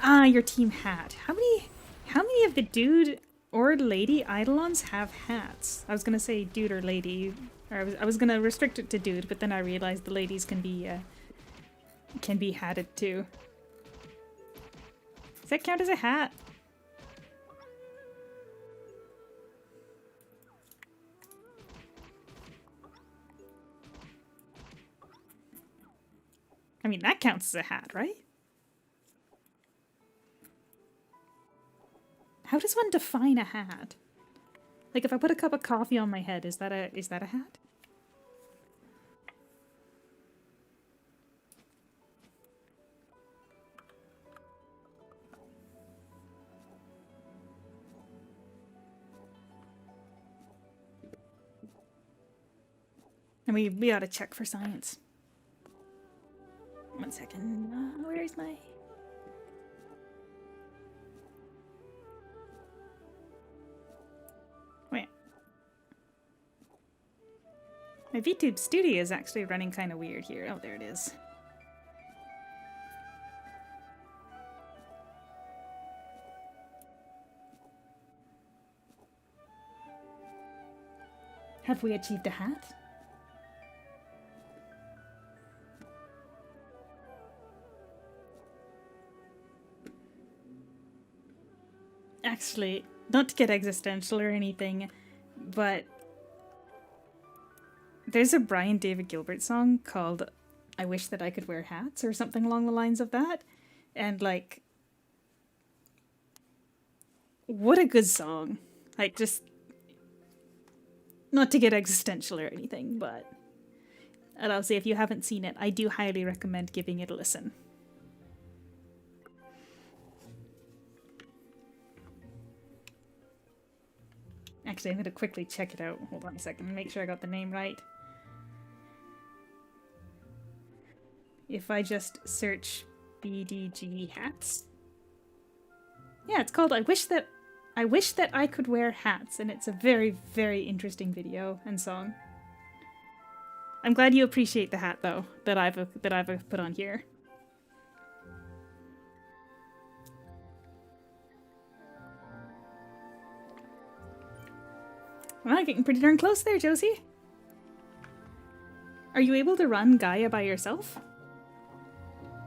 Ah, your team hat. How many of the dude or lady Eidolons have hats? I was gonna say dude or lady, or I was gonna restrict it to dude, but then I realized the ladies can be hatted too. Does that count as a hat? I mean, that counts as a hat, right? How does one define a hat? Like, if I put a cup of coffee on my head, is that a hat? And we ought to check for science. 1 second. Where's my... Wait. My VTube studio is actually running kind of weird here. Oh, there it is. Have we achieved a hat? Actually, not to get existential or anything, but there's a Brian David Gilbert song called I Wish That I Could Wear Hats or something along the lines of that. And like, what a good song. Like, just not to get existential or anything, but I'll say if you haven't seen it, I do highly recommend giving it a listen. Actually, I'm going to quickly check it out. Hold on a second, make sure I got the name right. If I just search BDG hats. Yeah, it's called I Wish That I Could Wear Hats, and it's a very, very interesting video and song. I'm glad you appreciate the hat though that I've put on here. Well, getting pretty darn close there, Josie. Are you able to run Gaia by yourself?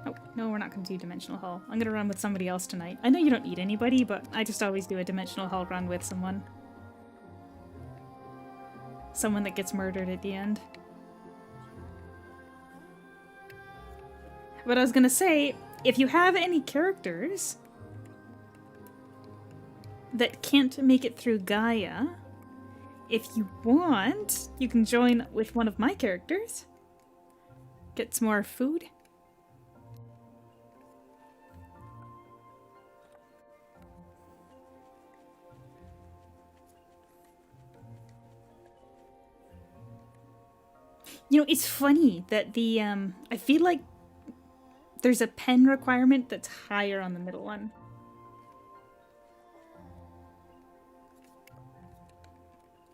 Oh, no, we're not going to do Dimensional Hall. I'm going to run with somebody else tonight. I know you don't need anybody, but I just always do a Dimensional Hall run with someone. Someone that gets murdered at the end. But I was going to say, if you have any characters that can't make it through Gaia, if you want, you can join with one of my characters. Get some more food. You know, it's funny that the, I feel like there's a pen requirement that's higher on the middle one.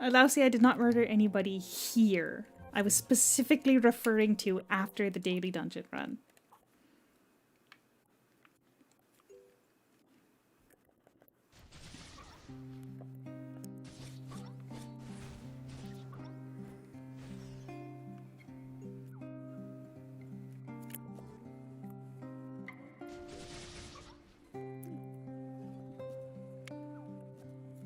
Lousy, I did not murder anybody here. I was specifically referring to after the daily dungeon run.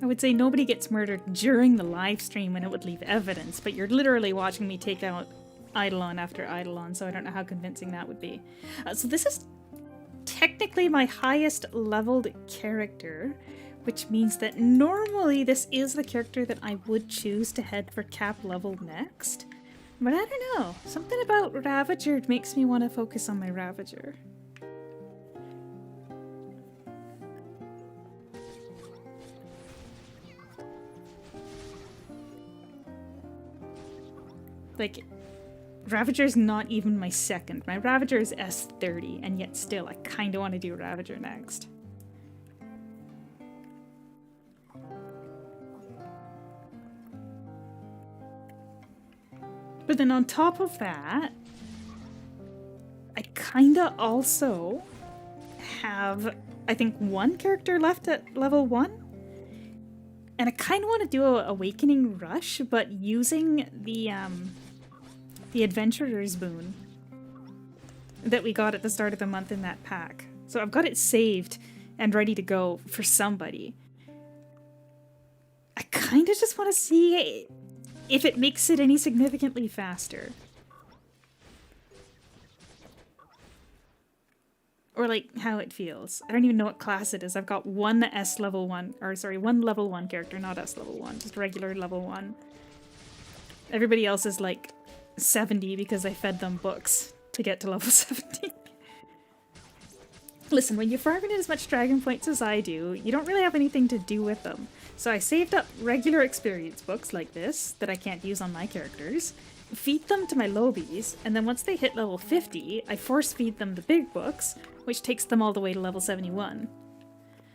I would say nobody gets murdered during the live stream when it would leave evidence, but you're literally watching me take out Eidolon after Eidolon, so I don't know how convincing that would be. So this is technically my highest leveled character, which means that normally this is the character that I would choose to head for cap level next. But I don't know, something about Ravager makes me want to focus on my Ravager. Like, Ravager's not even my second. My Ravager is S30, and yet still, I kind of want to do Ravager next. But then on top of that, I kind of also have, I think, one character left at level 1. And I kind of want to do a Awakening Rush, but using the Adventurer's Boon that we got at the start of the month in that pack. So I've got it saved and ready to go for somebody. I kind of just want to see if it makes it any significantly faster. Or like how it feels. I don't even know what class it is. I've got one level 1 character, not S level 1, just regular level 1. Everybody else is like 70 because I fed them books to get to level 70. Listen, when you farm in as much dragon points as I do, you don't really have anything to do with them. So I saved up regular experience books like this, that I can't use on my characters, feed them to my lobies, and then once they hit level 50, I force feed them the big books, which takes them all the way to level 71.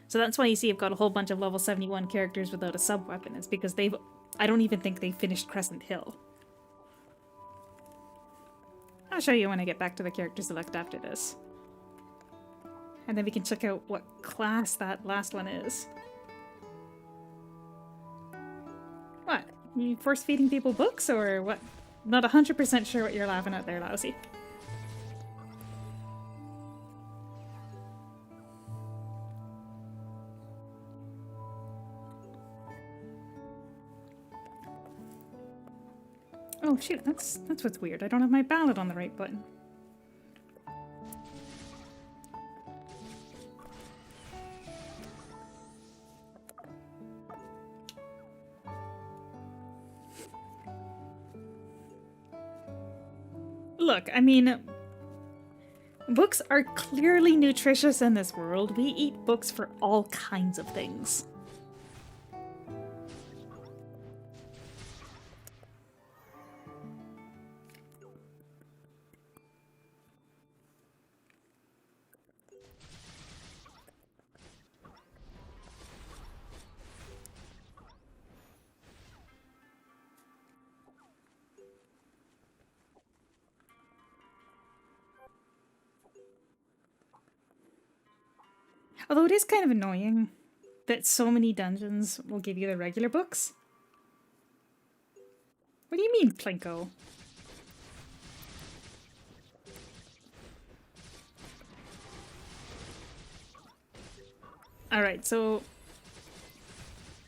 So that's why you see I've got a whole bunch of level 71 characters without a sub-weapon. It's because I don't even think they finished Crescent Hill. I'll show you when I get back to the character select after this. And then we can check out what class that last one is. What? You force feeding people books or what? Not 100% sure what you're laughing at there, Lousy. Oh shoot, that's what's weird. I don't have my ballot on the right button. Look, I mean, books are clearly nutritious in this world. We eat books for all kinds of things. Although it is kind of annoying that so many dungeons will give you the regular books. What do you mean, Plinko? Alright, so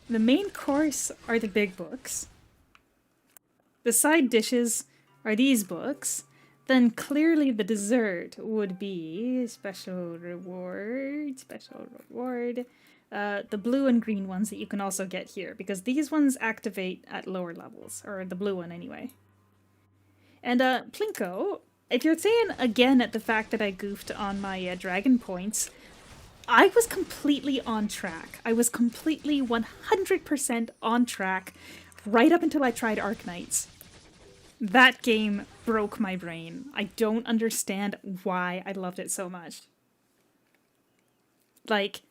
the main course are the big books. The side dishes are these books. Then clearly the dessert would be special reward, the blue and green ones that you can also get here, because these ones activate at lower levels, or the blue one anyway. And Plinko, if you're saying again at the fact that I goofed on my dragon points, I was completely on track. I was completely 100% on track right up until I tried Arknights. That game broke my brain. I don't understand why I loved it so much. Like,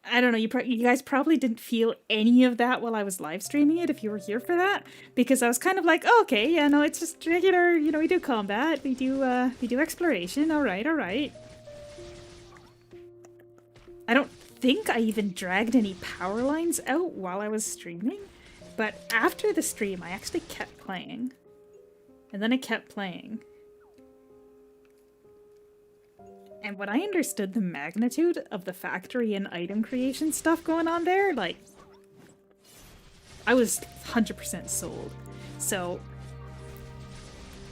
I don't know, you guys probably didn't feel any of that while I was live streaming it if you were here for that, because I was kind of like, oh, okay, yeah, no, it's just regular, you know, we do combat, we do exploration, alright. I don't think I even dragged any power lines out while I was streaming. But after the stream, I actually kept playing. And then I kept playing. And when I understood the magnitude of the factory and item creation stuff going on there, like, I was 100% sold. So,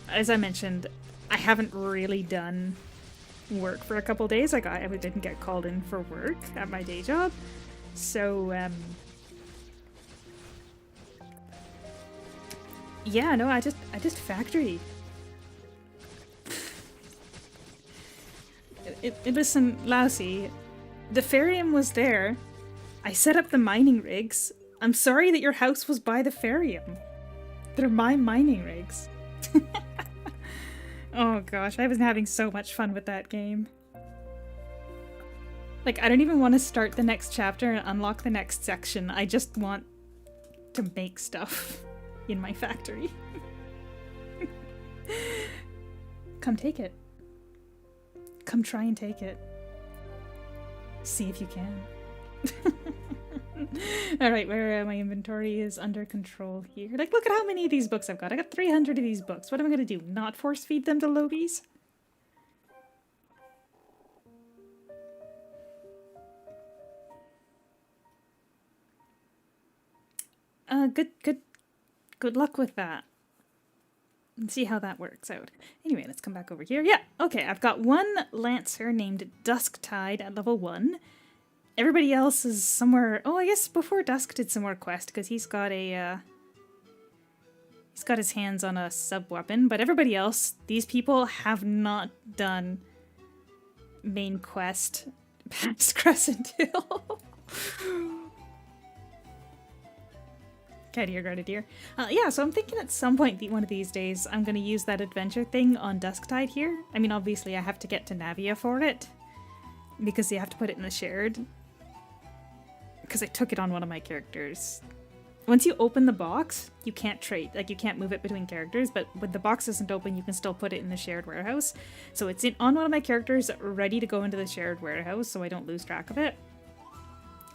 as I mentioned, I haven't really done work for a couple days. Like, I didn't get called in for work at my day job. So, yeah, no, I just factory. Listen, Lousy, the Ferium was there. I set up the mining rigs. I'm sorry that your house was by the Ferium. They're my mining rigs. Oh gosh, I was having so much fun with that game. Like, I don't even want to start the next chapter and unlock the next section. I just want to make stuff in my factory. Come take it. Come try and take it. See if you can. Alright, where my inventory is under control here. Like, look at how many of these books I've got. I got 300 of these books. What am I going to do? Not force feed them to Lobies? Good luck with that. And see how that works out. Anyway, let's come back over here. Yeah, okay, I've got one Lancer named Dusktide at level 1. Everybody else is somewhere... Oh, I guess Before Dusk did some more quest, because he's got a, he's got his hands on a sub-weapon, but everybody else, these people have not done main quest past Crescent Hill. Grenadier. Yeah, so I'm thinking at some point one of these days I'm going to use that adventure thing on Dusktide here. I mean, obviously I have to get to Navia for it, because you have to put it in the shared. Because I took it on one of my characters. Once you open the box, you can't trade. Like, you can't move it between characters, but when the box isn't open, you can still put it in the shared warehouse. So it's on one of my characters, ready to go into the shared warehouse, so I don't lose track of it.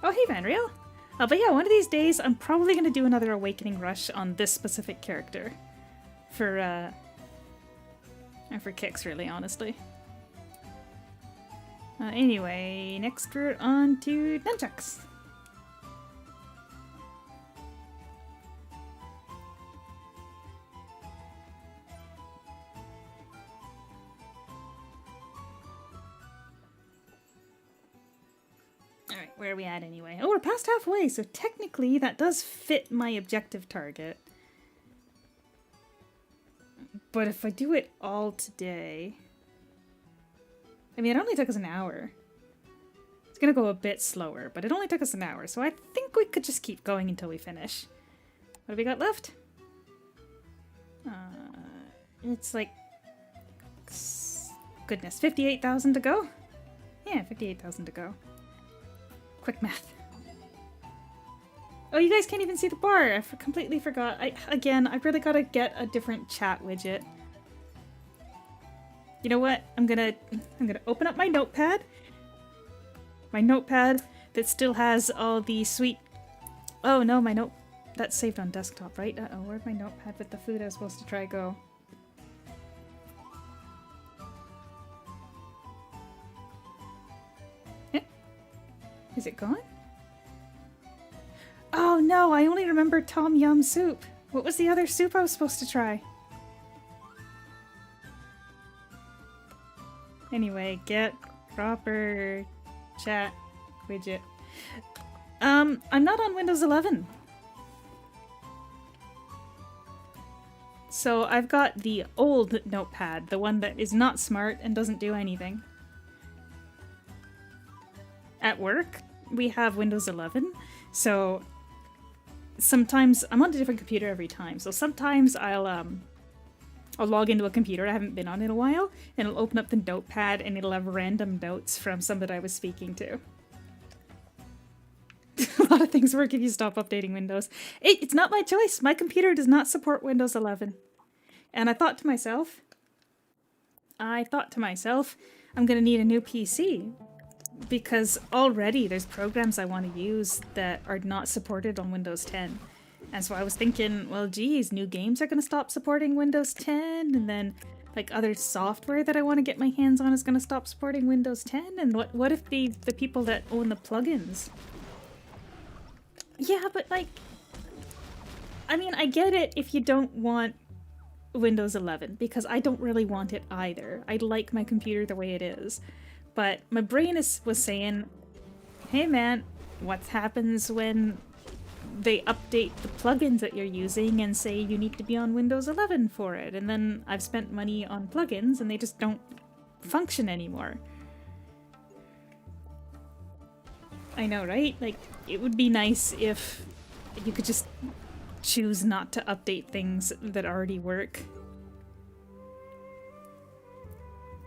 Oh, hey, Vanriel. But yeah, one of these days, I'm probably going to do another Awakening Rush on this specific character. For kicks, really, honestly. Anyway, next we're on to Nunchucks. Alright, where are we at anyway? Oh, we're past halfway, so technically that does fit my objective target. But if I do it all today... I mean, it only took us an hour. It's gonna go a bit slower, but it only took us an hour, so I think we could just keep going until we finish. What have we got left? It's like... Goodness, 58,000 to go? Yeah, 58,000 to go. Quick math. Oh, you guys can't even see the bar. I completely forgot. I really gotta get a different chat widget. You know what? I'm gonna open up my notepad. My notepad that still has all the sweet... Oh no, my note... That's saved on desktop, right? Uh-oh, where'd my notepad with the food I was supposed to try go? Is it gone? Oh no, I only remember Tom Yum soup. What was the other soup I was supposed to try? Anyway, get proper chat widget. I'm not on Windows 11. So I've got the old notepad, the one that is not smart and doesn't do anything. At work, we have Windows 11, so sometimes I'm on a different computer every time. So sometimes I'll log into a computer I haven't been on in a while, and it'll open up the notepad and it'll have random notes from somebody I was speaking to. A lot of things work if you stop updating Windows. It's not my choice. My computer does not support Windows 11. And I thought to myself, I'm gonna need a new PC. Because already there's programs I want to use that are not supported on Windows 10. And so I was thinking, well, geez, new games are going to stop supporting Windows 10, and then like other software that I want to get my hands on is going to stop supporting Windows 10, and what if the people that own the plugins? Yeah, but like, I mean, I get it if you don't want Windows 11, because I don't really want it either. I like my computer the way it is. But my brain was saying, hey man, what happens when they update the plugins that you're using and say you need to be on Windows 11 for it? And then I've spent money on plugins and they just don't function anymore. I know, right? Like, it would be nice if you could just choose not to update things that already work.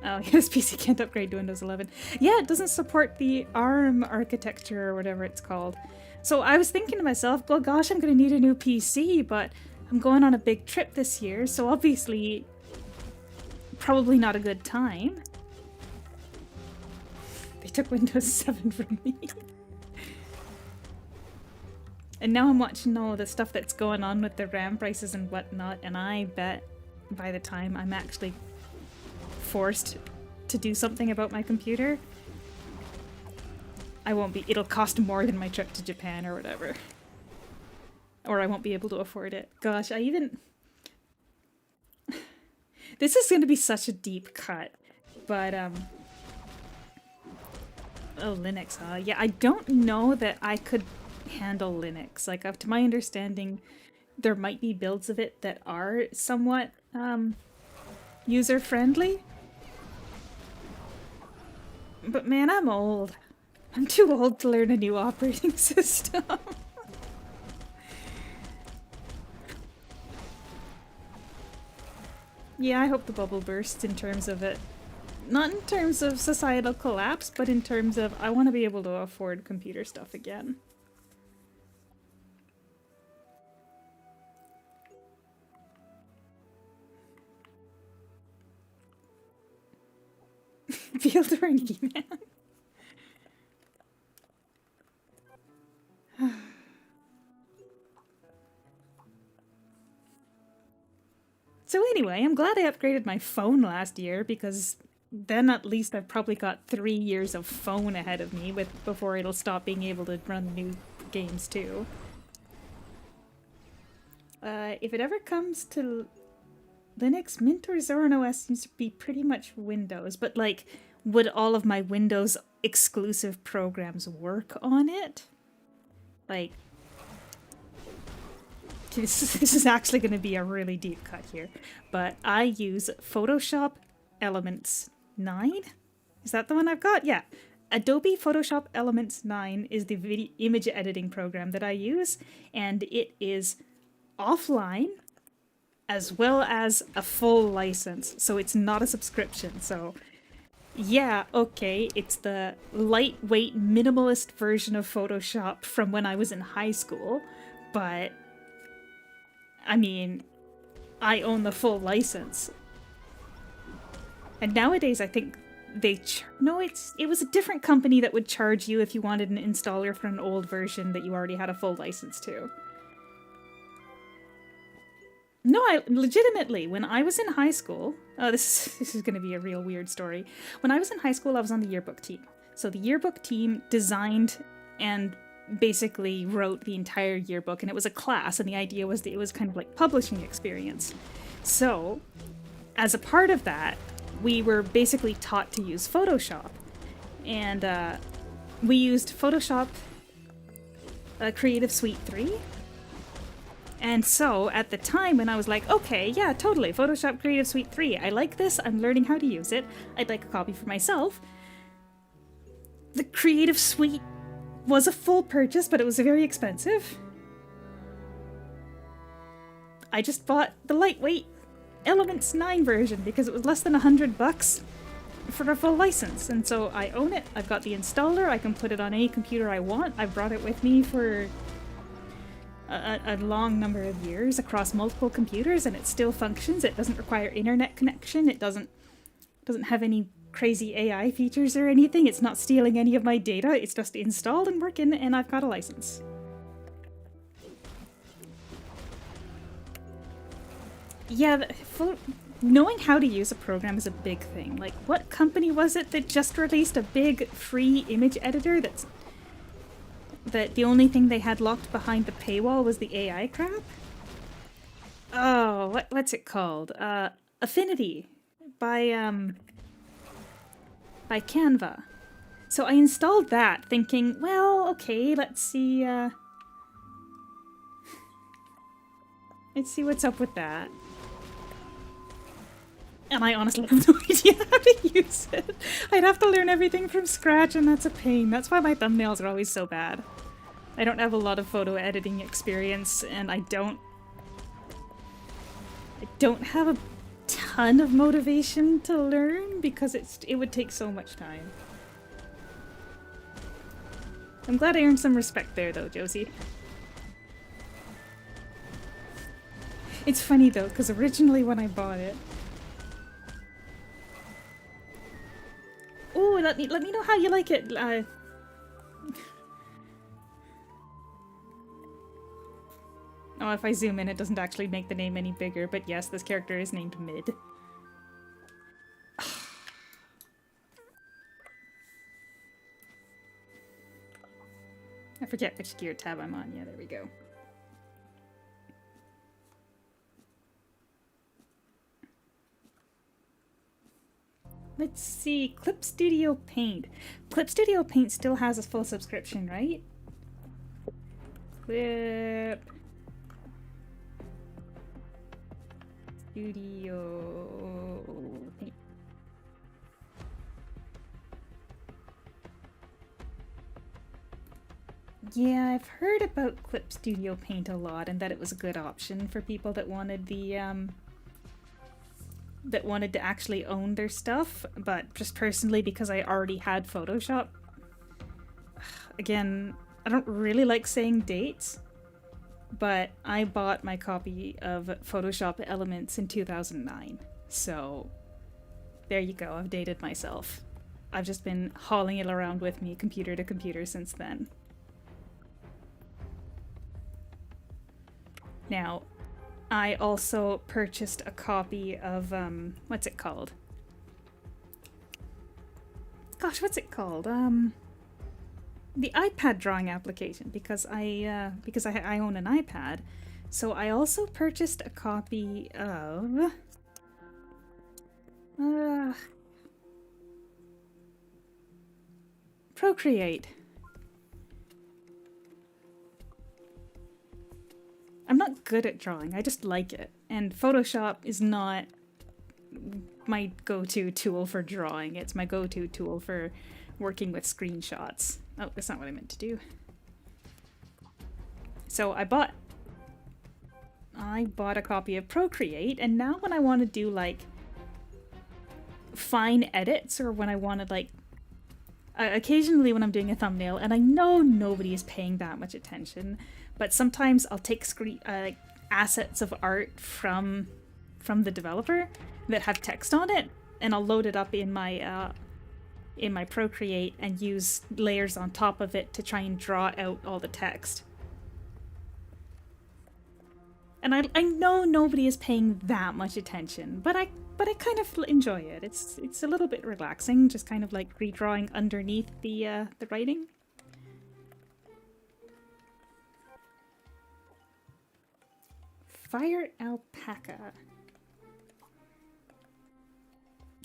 Oh, this PC can't upgrade to Windows 11. Yeah, it doesn't support the ARM architecture or whatever it's called. So I was thinking to myself, well, gosh, I'm going to need a new PC, but I'm going on a big trip this year, so obviously probably not a good time. They took Windows 7 from me. And now I'm watching all the stuff that's going on with the RAM prices and whatnot, and I bet by the time I'm actually forced to do something about my computer, I won't be. It'll cost more than my trip to Japan or whatever. Or I won't be able to afford it. Gosh, I even... This is going to be such a deep cut, but, Oh, Linux, huh? Yeah, I don't know that I could handle Linux. Like, up to my understanding, there might be builds of it that are somewhat user-friendly. But man, I'm old. I'm too old to learn a new operating system. Yeah, I hope the bubble bursts in terms of it. Not in terms of societal collapse, but in terms of I want to be able to afford computer stuff again. Field or an E-Man? So anyway, I'm glad I upgraded my phone last year, because then at least I've probably got 3 years of phone ahead of me before it'll stop being able to run new games too. If it ever comes to Linux, Mint or Zorin OS seems to be pretty much Windows, but like, would all of my Windows exclusive programs work on it? Like, this is actually going to be a really deep cut here, but I use Photoshop Elements 9? Is that the one I've got? Yeah. Adobe Photoshop Elements 9 is the image editing program that I use, and it is offline as well as a full license, so it's not a subscription. So yeah, okay, it's the lightweight minimalist version of Photoshop from when I was in high school, but I mean, I own the full license. And nowadays I think they it was a different company that would charge you if you wanted an installer for an old version that you already had a full license to. No, legitimately, when I was in high school, this is going to be a real weird story. When I was in high school, I was on the yearbook team. So the yearbook team designed and basically wrote the entire yearbook, and it was a class, and the idea was that it was kind of like publishing experience. So, as a part of that, we were basically taught to use Photoshop. And we used Photoshop Creative Suite 3. And so, at the time when I was like, okay, yeah, totally, Photoshop Creative Suite 3, I like this, I'm learning how to use it, I'd like a copy for myself. The Creative Suite was a full purchase, but it was very expensive. I just bought the lightweight Elements 9 version because it was less than $100 for a full license, and so I own it, I've got the installer, I can put it on any computer I want, I've brought it with me for a long number of years across multiple computers, and it still functions. It doesn't require internet connection, it doesn't have any crazy AI features or anything, it's not stealing any of my data, it's just installed and working, and I've got a license. Yeah, knowing how to use a program is a big thing. Like, what company was it that just released a big free image editor that the only thing they had locked behind the paywall was the AI crap? Oh, what's it called? Affinity by Canva. So I installed that thinking, well, okay, let's see what's up with that. And I honestly have no idea how to use it. I'd have to learn everything from scratch, and that's a pain. That's why my thumbnails are always so bad. I don't have a lot of photo editing experience, and I don't have a ton of motivation to learn because it would take so much time. I'm glad I earned some respect there, though, Josie. It's funny, though, because originally when I bought it... Oh, let me know how you like it. Oh, if I zoom in, it doesn't actually make the name any bigger, but yes, this character is named Mid. I forget which gear tab I'm on. Yeah, there we go. Let's see, Clip Studio Paint. Clip Studio Paint still has a full subscription, right? Clip Studio Paint. Yeah, I've heard about Clip Studio Paint a lot, and that it was a good option for people that wanted the that wanted to actually own their stuff, but just personally, because I already had Photoshop, again, I don't really like saying dates, but I bought my copy of Photoshop Elements in 2009, so there you go, I've dated myself. I've just been hauling it around with me computer to computer since then. Now, I also purchased a copy of, what's it called? Gosh, what's it called? The iPad drawing application, because I own an iPad. So I also purchased a copy of... Procreate. I'm not good at drawing, I just like it. And Photoshop is not my go-to tool for drawing, it's my go-to tool for working with screenshots. Oh, that's not what I meant to do. So I bought a copy of Procreate, and now when I want to do like fine edits, or when I want to like occasionally when I'm doing a thumbnail, and I know nobody is paying that much attention, but sometimes I'll take assets of art from the developer that have text on it, and I'll load it up in my Procreate and use layers on top of it to try and draw out all the text. And I know nobody is paying that much attention, but I kind of enjoy it. It's a little bit relaxing, just kind of like redrawing underneath the writing. Fire Alpaca.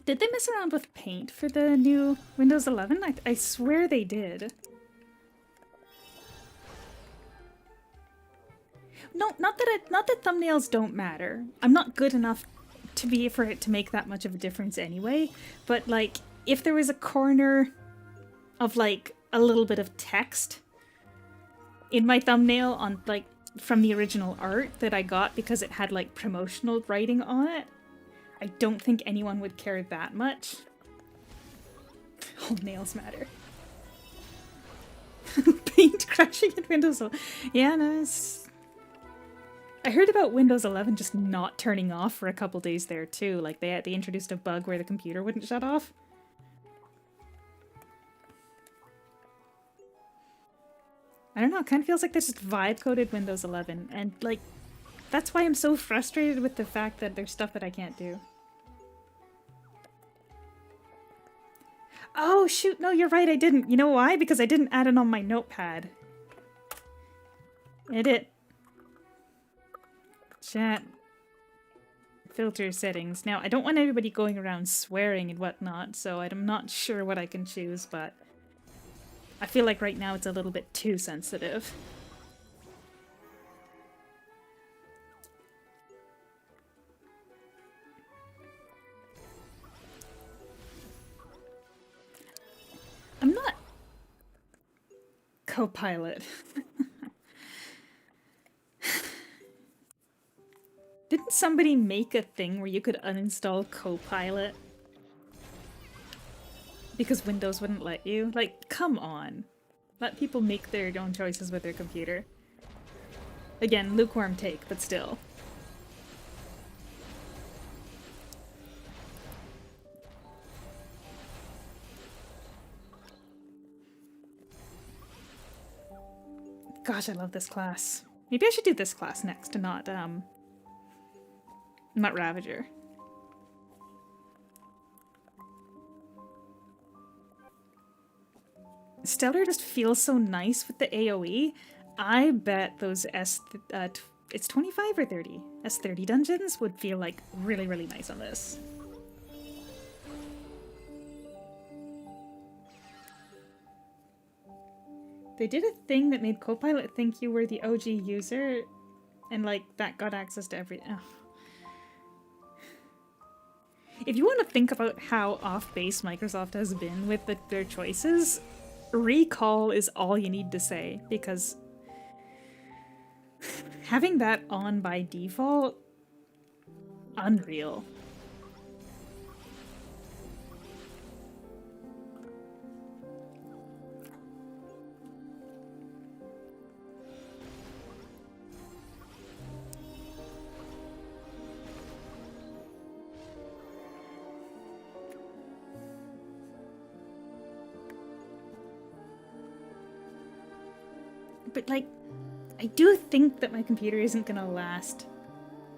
Did they mess around with paint for the new Windows 11? I swear they did. No, not that thumbnails don't matter. I'm not good enough for it to make that much of a difference anyway, but like if there was a corner of like a little bit of text in my thumbnail on like from the original art that I got because it had like promotional writing on it, I don't think anyone would care that much. Oh, nails matter. Paint crashing in Windows 11. Yeah, no, I heard about Windows 11 just not turning off for a couple days there too. Like they introduced a bug where the computer wouldn't shut off. I don't know, it kind of feels like this just vibe-coded Windows 11, and like, that's why I'm so frustrated with the fact that there's stuff that I can't do. Oh shoot, no, you're right, I didn't. You know why? Because I didn't add it on my notepad. Edit. Chat. filter settings. Now, I don't want everybody going around swearing and whatnot, so I'm not sure what I can choose, but I feel like right now it's a little bit too sensitive. I'm not Copilot. Didn't somebody make a thing where you could uninstall Copilot? Because Windows wouldn't let you? Like, come on. Let people make their own choices with their computer. Again, lukewarm take, but still. Gosh, I love this class. Maybe I should do this class next and not Ravager. Stellar just feels so nice with the AoE. I bet those it's 25 or 30? S30 dungeons would feel like really, really nice on this. They did a thing that made Copilot think you were the OG user, and like that got access to every. Ugh. If you want to think about how off base Microsoft has been with their choices, recall is all you need to say, because having that on by default, unreal. But like, I do think that my computer isn't gonna last.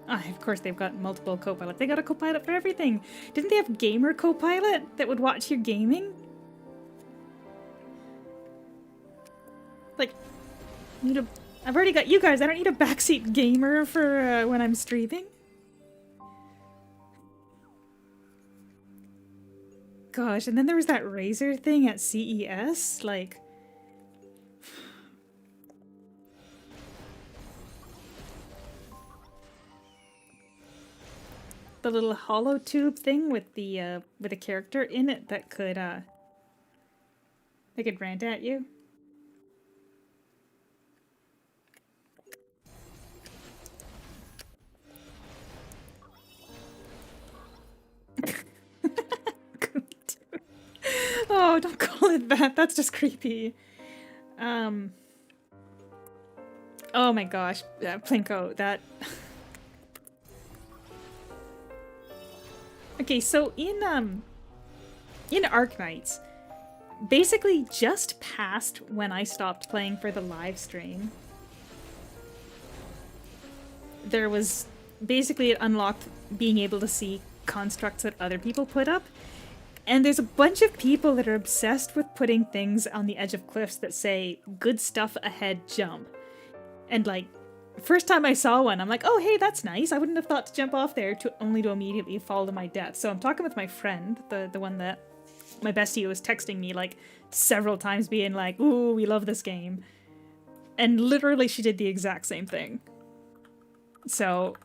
Of course, they've got multiple Copilot. They got a Copilot for everything. Didn't they have Gamer Copilot that would watch your gaming? Like, I've already got you guys. I don't need a backseat gamer for when I'm streaming. Gosh, and then there was that Razer thing at CES. Like, the little hollow tube thing with a character in it that could they could rant at you. Oh, don't call it that. That's just creepy. Oh my gosh, Plinko, that. Okay, so in Arknights, basically just past when I stopped playing for the live stream, there was basically it unlocked being able to see constructs that other people put up. And there's a bunch of people that are obsessed with putting things on the edge of cliffs that say, good stuff ahead, jump. And like, first time I saw one, I'm like, oh, hey, that's nice. I wouldn't have thought to jump off there only to immediately fall to my death. So I'm talking with my friend, the one that my bestie was texting me like several times being like, ooh, we love this game. And literally she did the exact same thing. So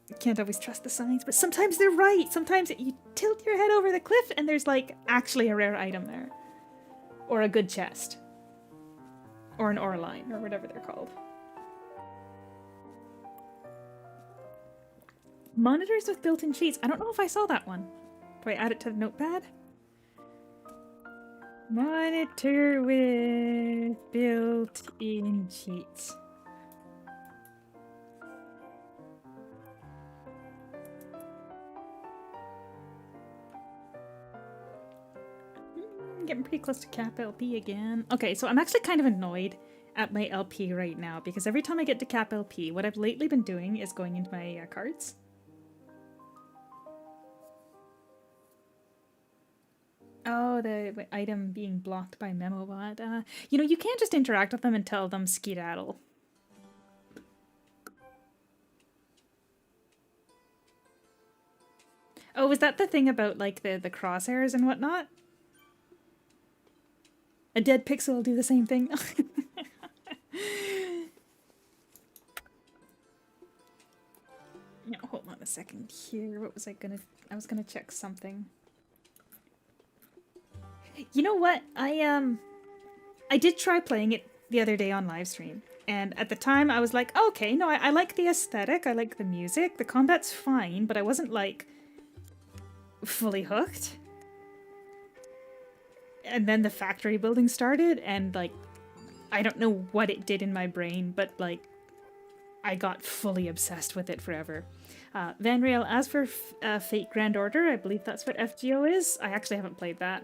you can't always trust the signs, but sometimes they're right. Sometimes you tilt your head over the cliff and there's like actually a rare item there. Or a good chest. Or an ore line, or whatever they're called. Monitors with built-in cheats. I don't know if I saw that one. Do I add it to the notepad? Monitor with built-in cheats. Getting pretty close to cap LP again. Okay, so I'm actually kind of annoyed at my LP right now because every time I get to cap LP, what I've lately been doing is going into my cards. Oh, the item being blocked by MemoBot. You know, you can't just interact with them and tell them skedaddle. Oh, was that the thing about like the crosshairs and whatnot? A dead pixel will do the same thing. No, hold on a second here. What was I gonna... I was gonna check something. You know what? I did try playing it the other day on live stream. And at the time I was like, okay, no, I like the aesthetic, I like the music, the combat's fine, but I wasn't like fully hooked. And then the factory building started, and like, I don't know what it did in my brain, but like, I got fully obsessed with it forever. Vanriel, as for Fate Grand Order, I believe that's what FGO is. I actually haven't played that.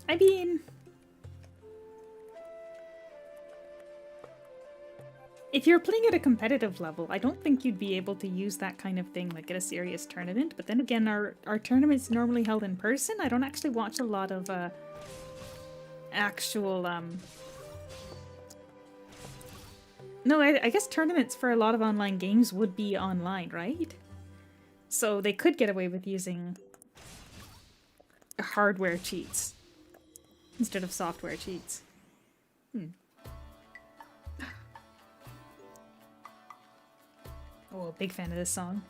I mean, if you're playing at a competitive level, I don't think you'd be able to use that kind of thing like at a serious tournament. But then again, our tournaments normally held in person. I don't actually watch a lot of actual No, I guess tournaments for a lot of online games would be online, right? So they could get away with using hardware cheats instead of software cheats. Oh, big fan of this song.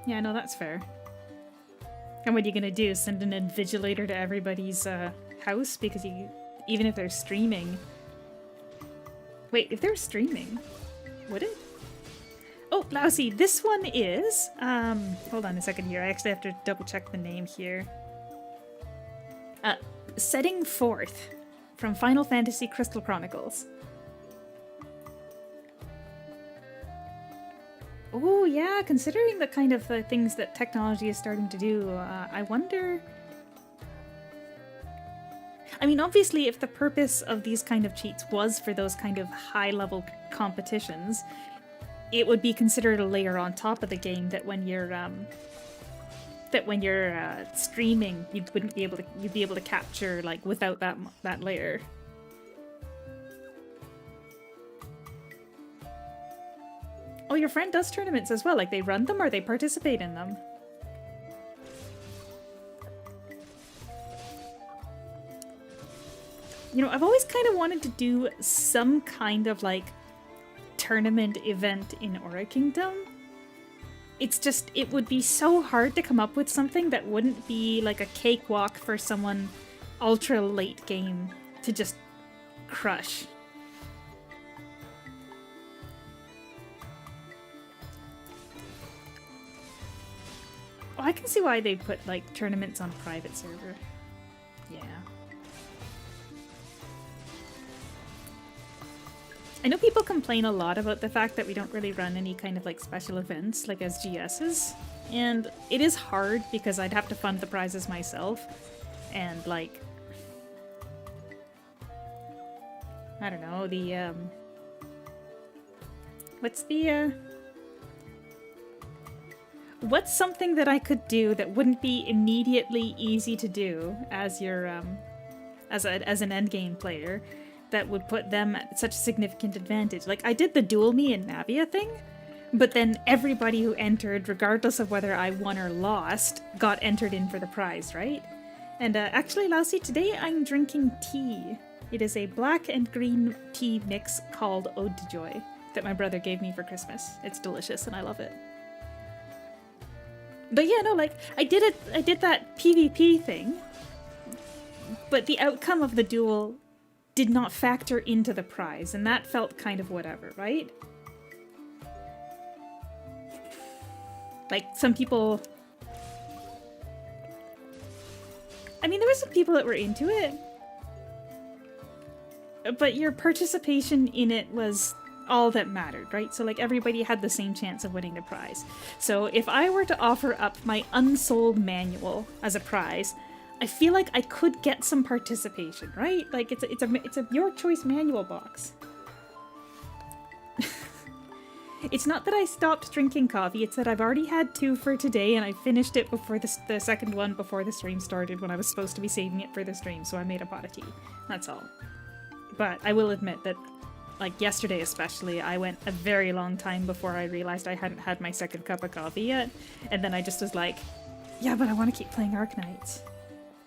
Yeah, no, that's fair. And what are you gonna do? Send an invigilator to everybody's house? Because you, even if they're streaming... Wait, if they're streaming, would it? Oh, Lousy, this one is... hold on a second here. I actually have to double check the name here. Setting Forth from Final Fantasy Crystal Chronicles. Oh yeah, considering the kind of things that technology is starting to do, I wonder... I mean, obviously, if the purpose of these kind of cheats was for those kind of high-level competitions, it would be considered a layer on top of the game that when you're streaming, you'd be able to capture like without that layer. Oh, your friend does tournaments as well. Like they run them or they participate in them. You know, I've always kind of wanted to do some kind of like tournament event in Aura Kingdom. It's just, it would be so hard to come up with something that wouldn't be like a cakewalk for someone ultra late game to just crush. Oh, I can see why they put like tournaments on a private server. Yeah. I know people complain a lot about the fact that we don't really run any kind of like special events like SGSs, and it is hard because I'd have to fund the prizes myself, and like, I don't know, the what's something that I could do that wouldn't be immediately easy to do as your as an endgame player, that would put them at such a significant advantage. Like, I did the Duel Me and Navia thing, but then everybody who entered, regardless of whether I won or lost, got entered in for the prize, right? And actually, Lousy, today I'm drinking tea. It is a black and green tea mix called Ode to Joy that my brother gave me for Christmas. It's delicious and I love it. But yeah, no, like, I did that PvP thing, but the outcome of the duel did not factor into the prize, and that felt kind of whatever, right? Like, some people... I mean, there were some people that were into it, but your participation in it was all that mattered, right? So, like, everybody had the same chance of winning the prize. So, if I were to offer up my unsold manual as a prize, I feel like I could get some participation, right? Like it's a your choice manual box. It's not that I stopped drinking coffee, it's that I've already had 2 for today and I finished it before the second one before the stream started when I was supposed to be saving it for the stream, so I made a pot of tea. That's all. But I will admit that, like yesterday especially, I went a very long time before I realized I hadn't had my second cup of coffee yet, and then I just was like, yeah, but I want to keep playing Arknights.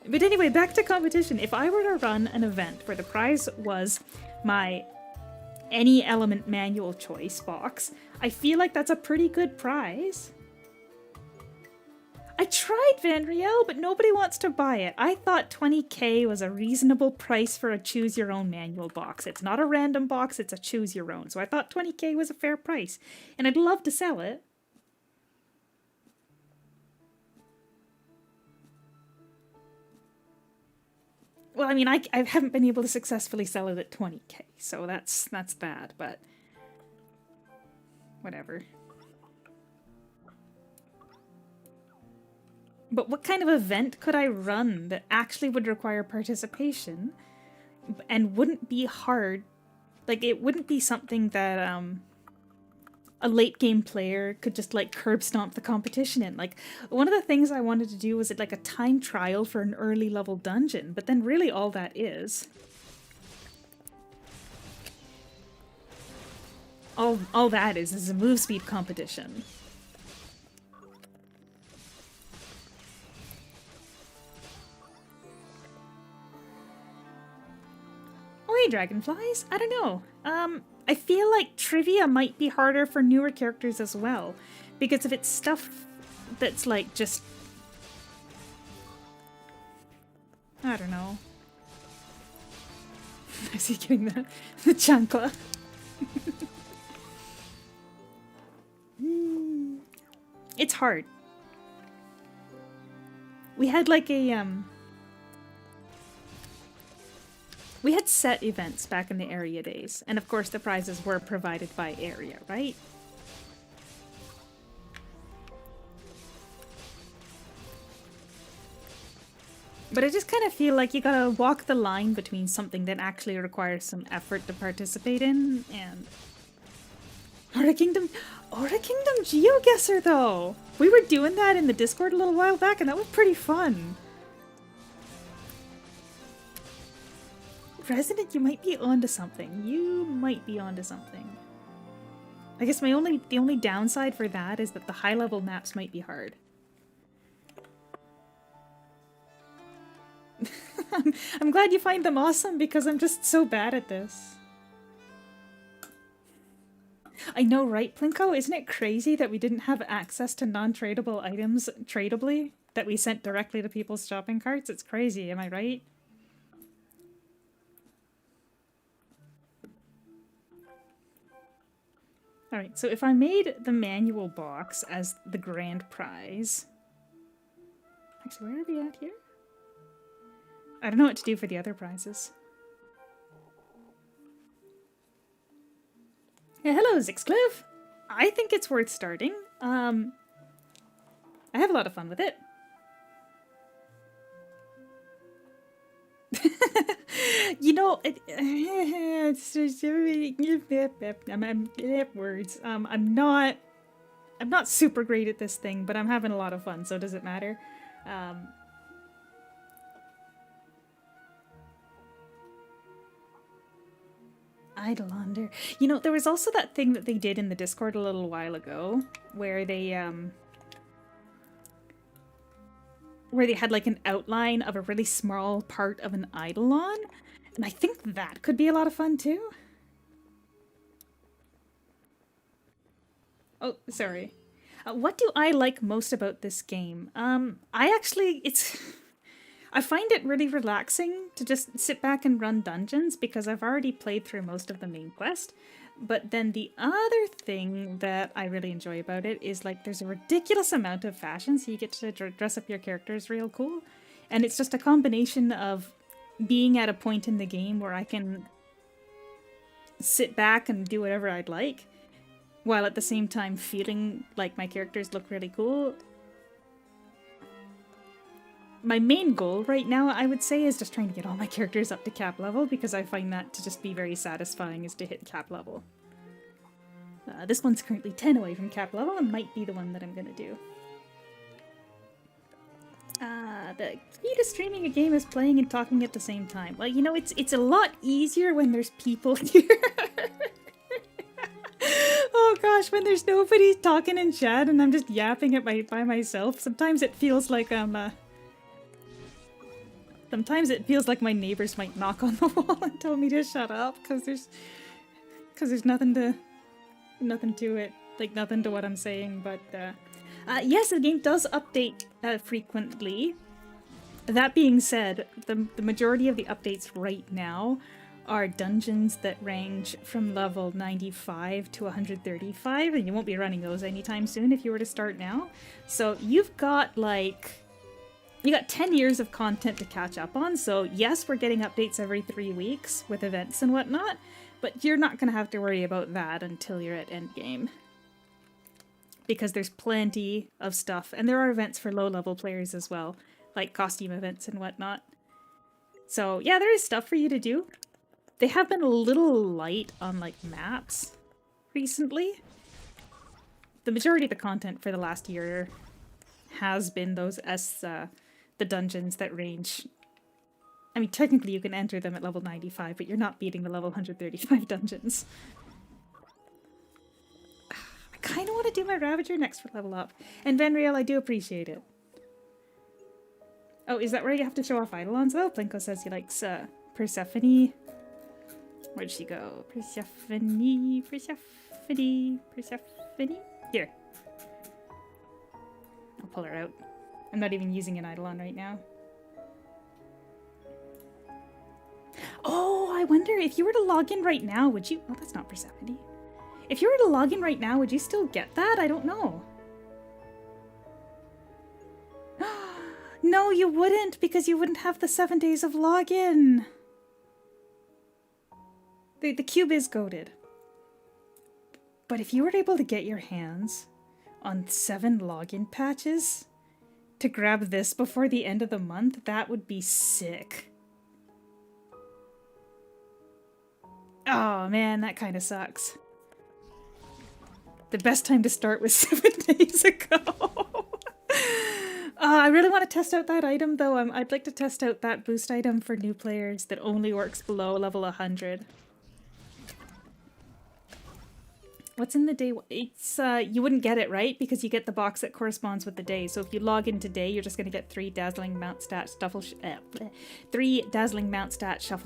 But anyway, back to competition. If I were to run an event where the prize was my any element manual choice box, I feel like that's a pretty good prize. I tried Vanriel, but nobody wants to buy it. I thought 20k was a reasonable price for a choose your own manual box. It's not a random box, it's a choose your own. So I thought 20k was a fair price, and I'd love to sell it. Well, I mean, I haven't been able to successfully sell it at 20k, so that's bad, but whatever. But what kind of event could I run that actually would require participation and wouldn't be hard? Like, it wouldn't be something that a late game player could just like curb stomp the competition in. Like, one of the things I wanted to do was like a time trial for an early level dungeon, but then really all that is all that is a move speed competition. Oh, hey, dragonflies. I don't know. I feel like trivia might be harder for newer characters as well, because if it's stuff that's like just, I don't know. Is he getting the chancla? It's hard. We had like a we had set events back in the area days, and of course the prizes were provided by area, right? But I just kind of feel like you gotta walk the line between something that actually requires some effort to participate in and... Aura Kingdom GeoGuessr though! We were doing that in the Discord a little while back and that was pretty fun. Resident, you might be onto something. You might be onto something. I guess the only downside for that is that the high level maps might be hard. I'm glad you find them awesome because I'm just so bad at this. I know, right, Plinko? Isn't it crazy that we didn't have access to non-tradable items tradably that we sent directly to people's shopping carts? It's crazy, am I right? Alright, so if I made the manual box as the grand prize... Actually, where are we at here? I don't know what to do for the other prizes. Yeah, hello, Zixcliff! I think it's worth starting. I have a lot of fun with it. You know, words. I'm not super great at this thing, but I'm having a lot of fun, so does it matter? Idolander. You know, there was also that thing that they did in the Discord a little while ago, where they had like an outline of a really small part of an Eidolon, and I think that could be a lot of fun too. Oh, sorry. What do I like most about this game? I find it really relaxing to just sit back and run dungeons because I've already played through most of the main quest. But then the other thing that I really enjoy about it is like there's a ridiculous amount of fashion, so you get to dress up your characters real cool. And it's just a combination of being at a point in the game where I can sit back and do whatever I'd like, while at the same time feeling like my characters look really cool. my main goal right now, I would say, is just trying to get all my characters up to cap level, because I find that to just be very satisfying, is to hit cap level. This one's currently 10 away from cap level and might be the one that I'm gonna do. The key to streaming a game is playing and talking at the same time. Well, you know, it's a lot easier when there's people here. Oh gosh, when there's nobody talking in chat and I'm just yapping by myself, sometimes it feels like I'm, sometimes it feels like my neighbors might knock on the wall and tell me to shut up, because there's nothing to it, like nothing to what I'm saying. But yes, the game does update frequently. That being said, the majority of the updates right now are dungeons that range from level 95 to 135, and you won't be running those anytime soon if you were to start now. So you've got like, you got 10 years of content to catch up on. So yes, we're getting updates every 3 weeks with events and whatnot, but you're not going to have to worry about that until you're at endgame, because there's plenty of stuff, and there are events for low-level players as well, like costume events and whatnot. So yeah, there is stuff for you to do. They have been a little light on like maps recently. The majority of the content for the last year has been those the dungeons that range. I mean, technically you can enter them at level 95, but you're not beating the level 135 dungeons. I kind of want to do my Ravager next for level up. And Venreal, I do appreciate it. Oh, is that where you have to show off Eidolons though? Plinko says he likes Persephone. Where'd she go? Persephone. Here. I'll pull her out. I'm not even using an Eidolon right now. Oh, I wonder if you were to log in right now, would you... Oh, that's not Persephone. If you were to log in right now, would you still get that? I don't know. No, you wouldn't, because you wouldn't have the 7 days of login. The cube is goated. But if you were able to get your hands on 7 login patches to grab this before the end of the month, that would be sick. Oh man, that kind of sucks. The best time to start was 7 days ago. I really want to test out that item though. I'd like to test out that boost item for new players that only works below level 100. What's in the day? It's, you wouldn't get it, right? Because you get the box that corresponds with the day. So if you log in today, you're just going to get 3 Dazzling Mount Stat Shuffle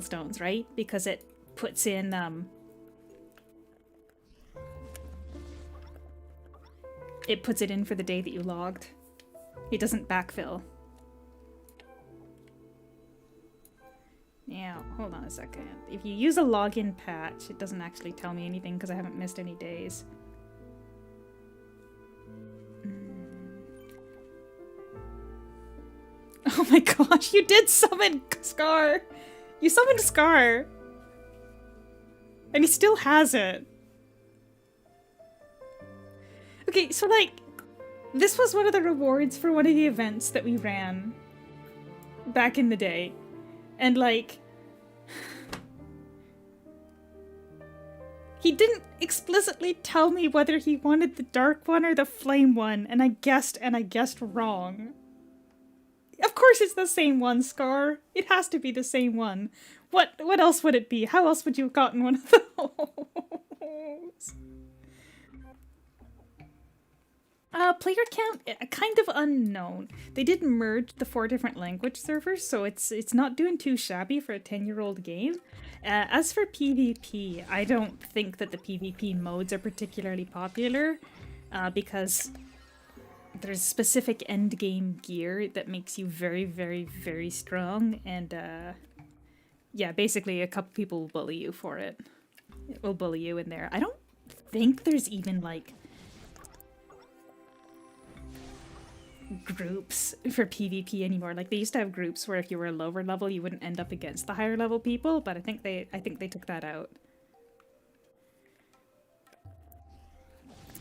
Stones, right? Because it puts in, it puts it in for the day that you logged. It doesn't backfill. Yeah, hold on a second. If you use a login patch, it doesn't actually tell me anything because I haven't missed any days. Oh my gosh, you did summon Scar! You summoned Scar! And he still has it. Okay, so like, this was one of the rewards for one of the events that we ran back in the day. And like, he didn't explicitly tell me whether he wanted the dark one or the flame one, and I guessed wrong. Of course it's the same one, Scar. It has to be the same one. What else would it be? How else would you have gotten one of those? Player count, kind of unknown. They did merge the 4 different language servers, so it's not doing too shabby for a 10-year-old game. As for PvP, I don't think that the PvP modes are particularly popular, because there's specific endgame gear that makes you very, very, very strong, and yeah, basically a couple people will bully you for it. It will bully you in there. I don't think there's even, like, groups for PvP anymore. Like, they used to have groups where if you were a lower level you wouldn't end up against the higher level people, but I think they took that out.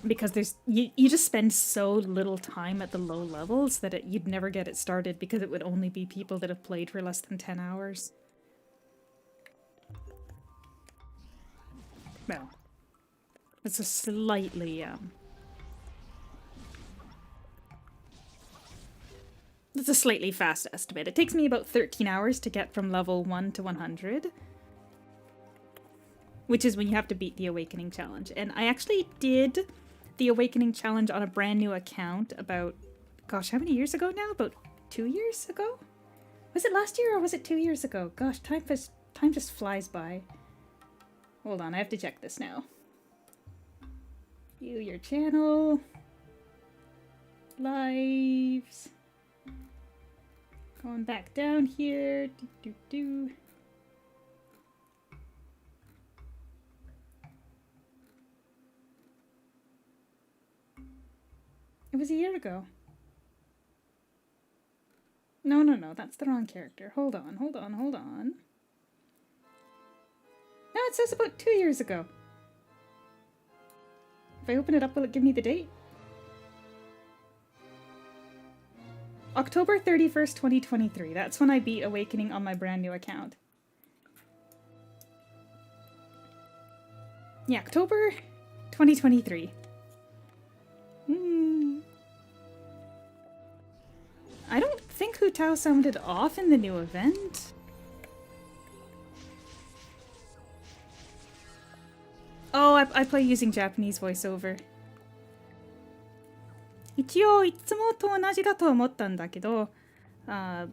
because you just spend so little time at the low levels that you'd never get it started because it would only be people that have played for less than 10 hours. Well, it's a slightly it's a slightly fast estimate. It takes me about 13 hours to get from level 1 to 100. Which is when you have to beat the Awakening Challenge. And I actually did the Awakening Challenge on a brand new account about, gosh, how many years ago now? About 2 years ago? Was it last year or was it 2 years ago? Gosh, time just flies by. Hold on, I have to check this now. View your channel. Lives. Going back down here. It was a year ago. No, that's the wrong character. Hold on. No, it says about 2 years ago. If I open it up, will it give me the date? October 31st, 2023. That's when I beat Awakening on my brand new account. Yeah, October 2023. I don't think Hu Tao sounded off in the new event. Oh, I play using Japanese voiceover. 一応いつもと同じだと思ったんだけど、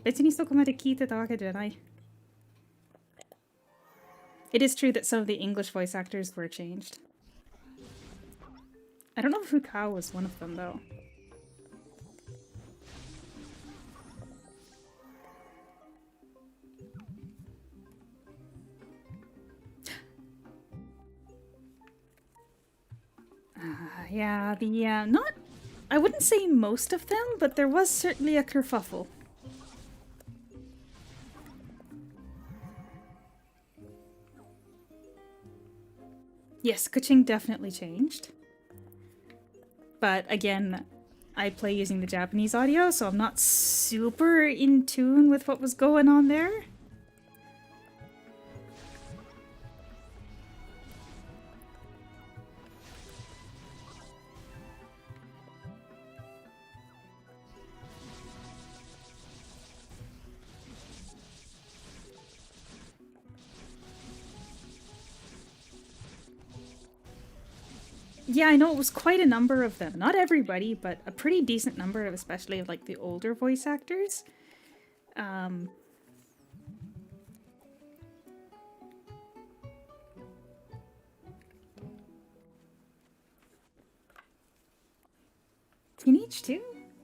別にそこまで聞いてたわけじゃない。It is true that some of the English voice actors were changed. I don't know if Hu Tao was one of them though. Yeah, not, I wouldn't say most of them, but there was certainly a kerfuffle. Yes, Kuching definitely changed. But again, I play using the Japanese audio, so I'm not super in tune with what was going on there. Yeah, I know it was quite a number of them. Not everybody, but a pretty decent number of, especially of like the older voice actors. Teenage too?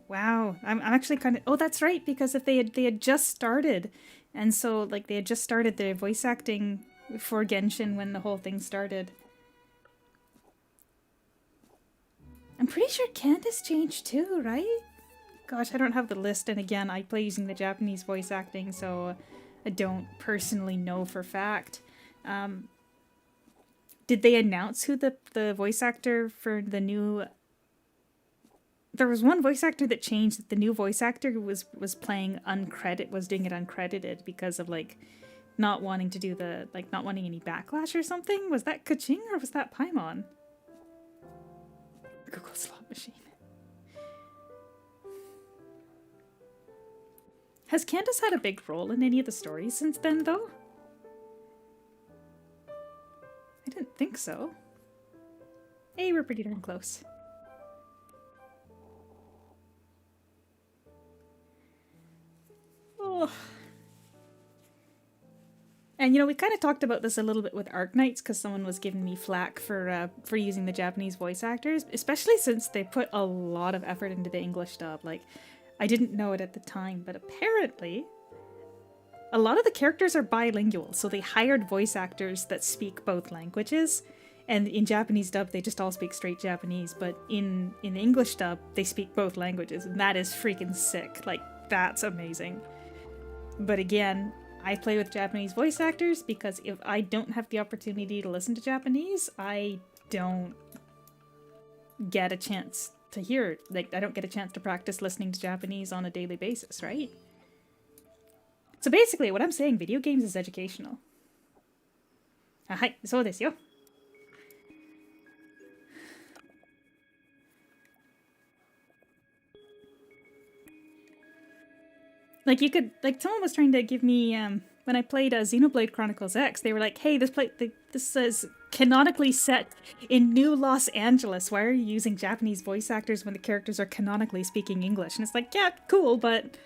Wow, I'm actually kind of. Oh, that's right, because if they had just started, and so like they had just started their voice acting for Genshin when the whole thing started. I'm pretty sure Candace changed too, right? Gosh, I don't have the list, and again, I play using the Japanese voice acting, so I don't personally know for fact. Did they announce who the voice actor for the new... There was one voice actor that changed, that the new voice actor was playing was doing it uncredited because of, like, not wanting to do the, like, not wanting any backlash or something? Was that Kaching or was that Paimon? Google slot machine. Has Candace had a big role in any of the stories since then, though? I didn't think so. Hey, we're pretty darn close. Oh. And, you know, we kind of talked about this a little bit with Arknights because someone was giving me flack for using the Japanese voice actors, especially since they put a lot of effort into the English dub. Like, I didn't know it at the time, but apparently a lot of the characters are bilingual, so they hired voice actors that speak both languages. And in Japanese dub, they just all speak straight Japanese, but in the English dub, they speak both languages, and that is freaking sick. Like, that's amazing. But again, I play with Japanese voice actors because if I don't have the opportunity to listen to Japanese, I don't get a chance to hear. Like, I don't get a chance to practice listening to Japanese on a daily basis, right? So basically, what I'm saying, video games is educational. はい、そうですよ。Like, you could, like, someone was trying to give me, when I played Xenoblade Chronicles X, they were like, hey, this is canonically set in New Los Angeles. Why are you using Japanese voice actors when the characters are canonically speaking English? And it's like, yeah, cool, but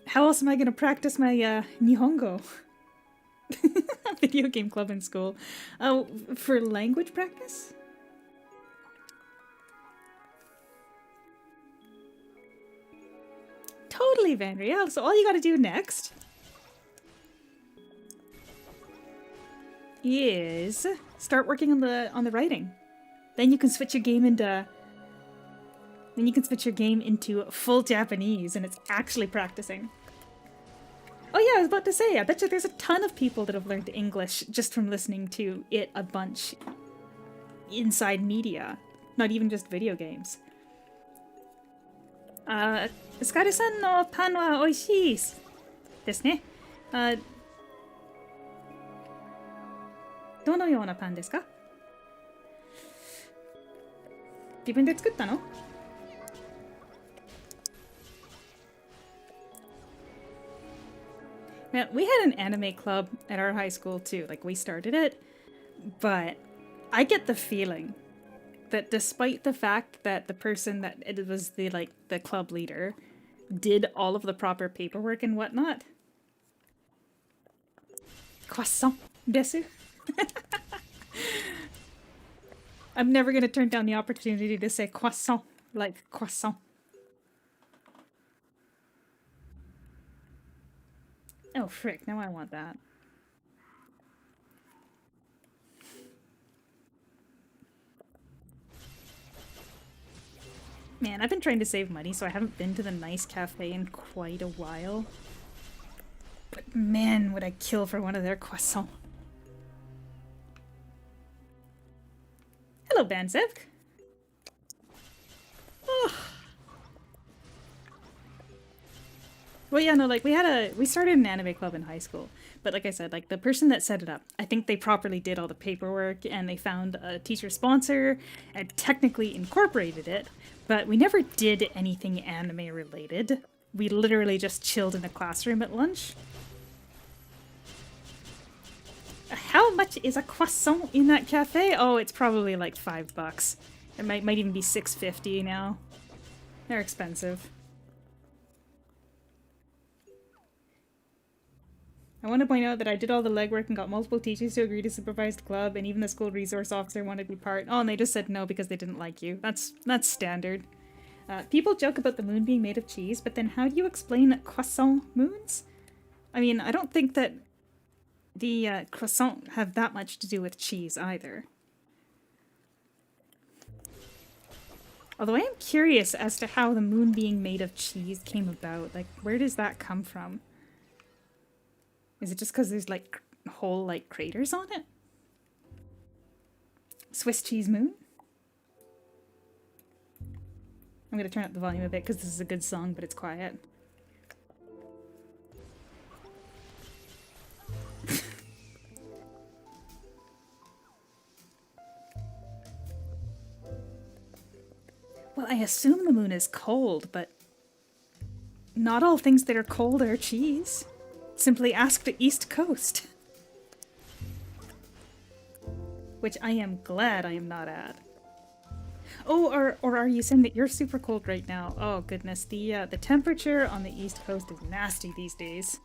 how else am I going to practice my Nihongo? Video game club in school. Oh, for language practice? Totally, Van Riel. So all you gotta do next is start working on the writing. Then you can switch your game into full Japanese, and it's actually practicing. Oh yeah, I was about to say, I bet you there's a ton of people that have learned English just from listening to it a bunch inside media, not even just video games. スカルさんのパンは美味しいですね。どのようなパンですか？自分で作ったの？ Man, we had an anime club at our high school too. Like, we started it, but I get the feeling that despite the fact that the person that it was the club leader did all of the proper paperwork and whatnot. Croissant desu. I'm never gonna turn down the opportunity to say croissant, like croissant. Oh frick, now I want that. Man, I've been trying to save money, so I haven't been to the nice cafe in quite a while. But man, would I kill for one of their croissants. Hello, Bansevk. Oh. Well, yeah, no, like, we started an anime club in high school. But like I said, like, the person that set it up, I think they properly did all the paperwork, and they found a teacher sponsor and technically incorporated it. But we never did anything anime related. We literally just chilled in the classroom at lunch. How much is a croissant in that cafe? Oh, it's probably like $5. It might even be $6.50 now. They're expensive. I want to point out that I did all the legwork and got multiple teachers to agree to supervise the club, and even the school resource officer wanted to be part. Oh, and they just said no because they didn't like you. That's standard. People joke about the moon being made of cheese, but then how do you explain croissant moons? I mean, I don't think that the croissant have that much to do with cheese either. Although I am curious as to how the moon being made of cheese came about. Like, where does that come from? Is it just because there's, like, whole, like, craters on it? Swiss cheese moon? I'm gonna turn up the volume a bit because this is a good song, but it's quiet. Well, I assume the moon is cold, but not all things that are cold are cheese. Simply ask the East Coast. Which I am glad I am not at. Oh, or are you saying that you're super cold right now? Oh goodness, the temperature on the East Coast is nasty these days.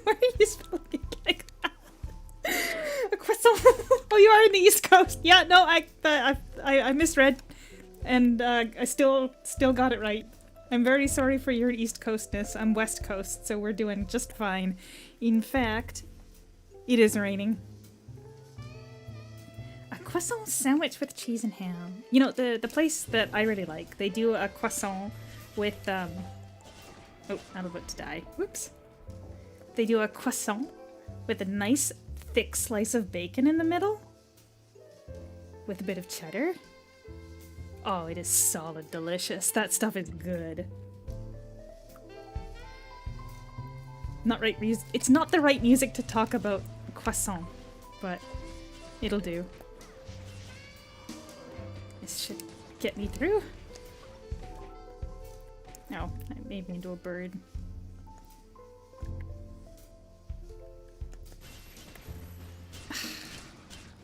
Why are you spelling it like that? A croissant. Oh, you are in the East Coast. Yeah, no, I misread, and I still got it right. I'm very sorry for your East Coastness. I'm West Coast, so we're doing just fine. In fact, it is raining. A croissant sandwich with cheese and ham. You know, the place that I really like, they do a croissant with, oh, I'm about to die. Whoops. They do a croissant with a nice thick slice of bacon in the middle. with a bit of cheddar. Oh, it is solid delicious. That stuff is good. Not right it's not the right music to talk about croissant, but it'll do. This should get me through. No, I made me into a bird.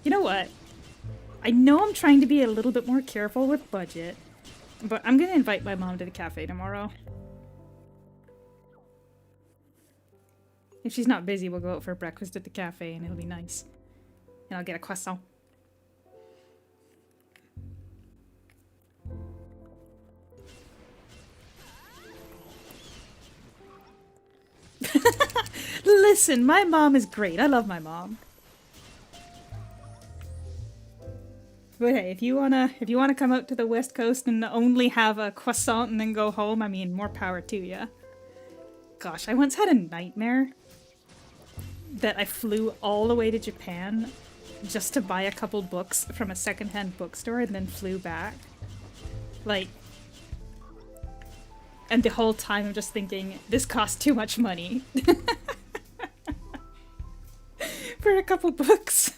You know what? I know I'm trying to be a little bit more careful with budget, but I'm gonna invite my mom to the cafe tomorrow. If she's not busy, we'll go out for breakfast at the cafe and it'll be nice. And I'll get a croissant. Listen, my mom is great. I love my mom. But hey, if you wanna come out to the West Coast and only have a croissant and then go home, I mean, more power to ya. Gosh, I once had a nightmare that I flew all the way to Japan just to buy a couple books from a secondhand bookstore and then flew back. Like, and the whole time I'm just thinking, this costs too much money. For a couple books.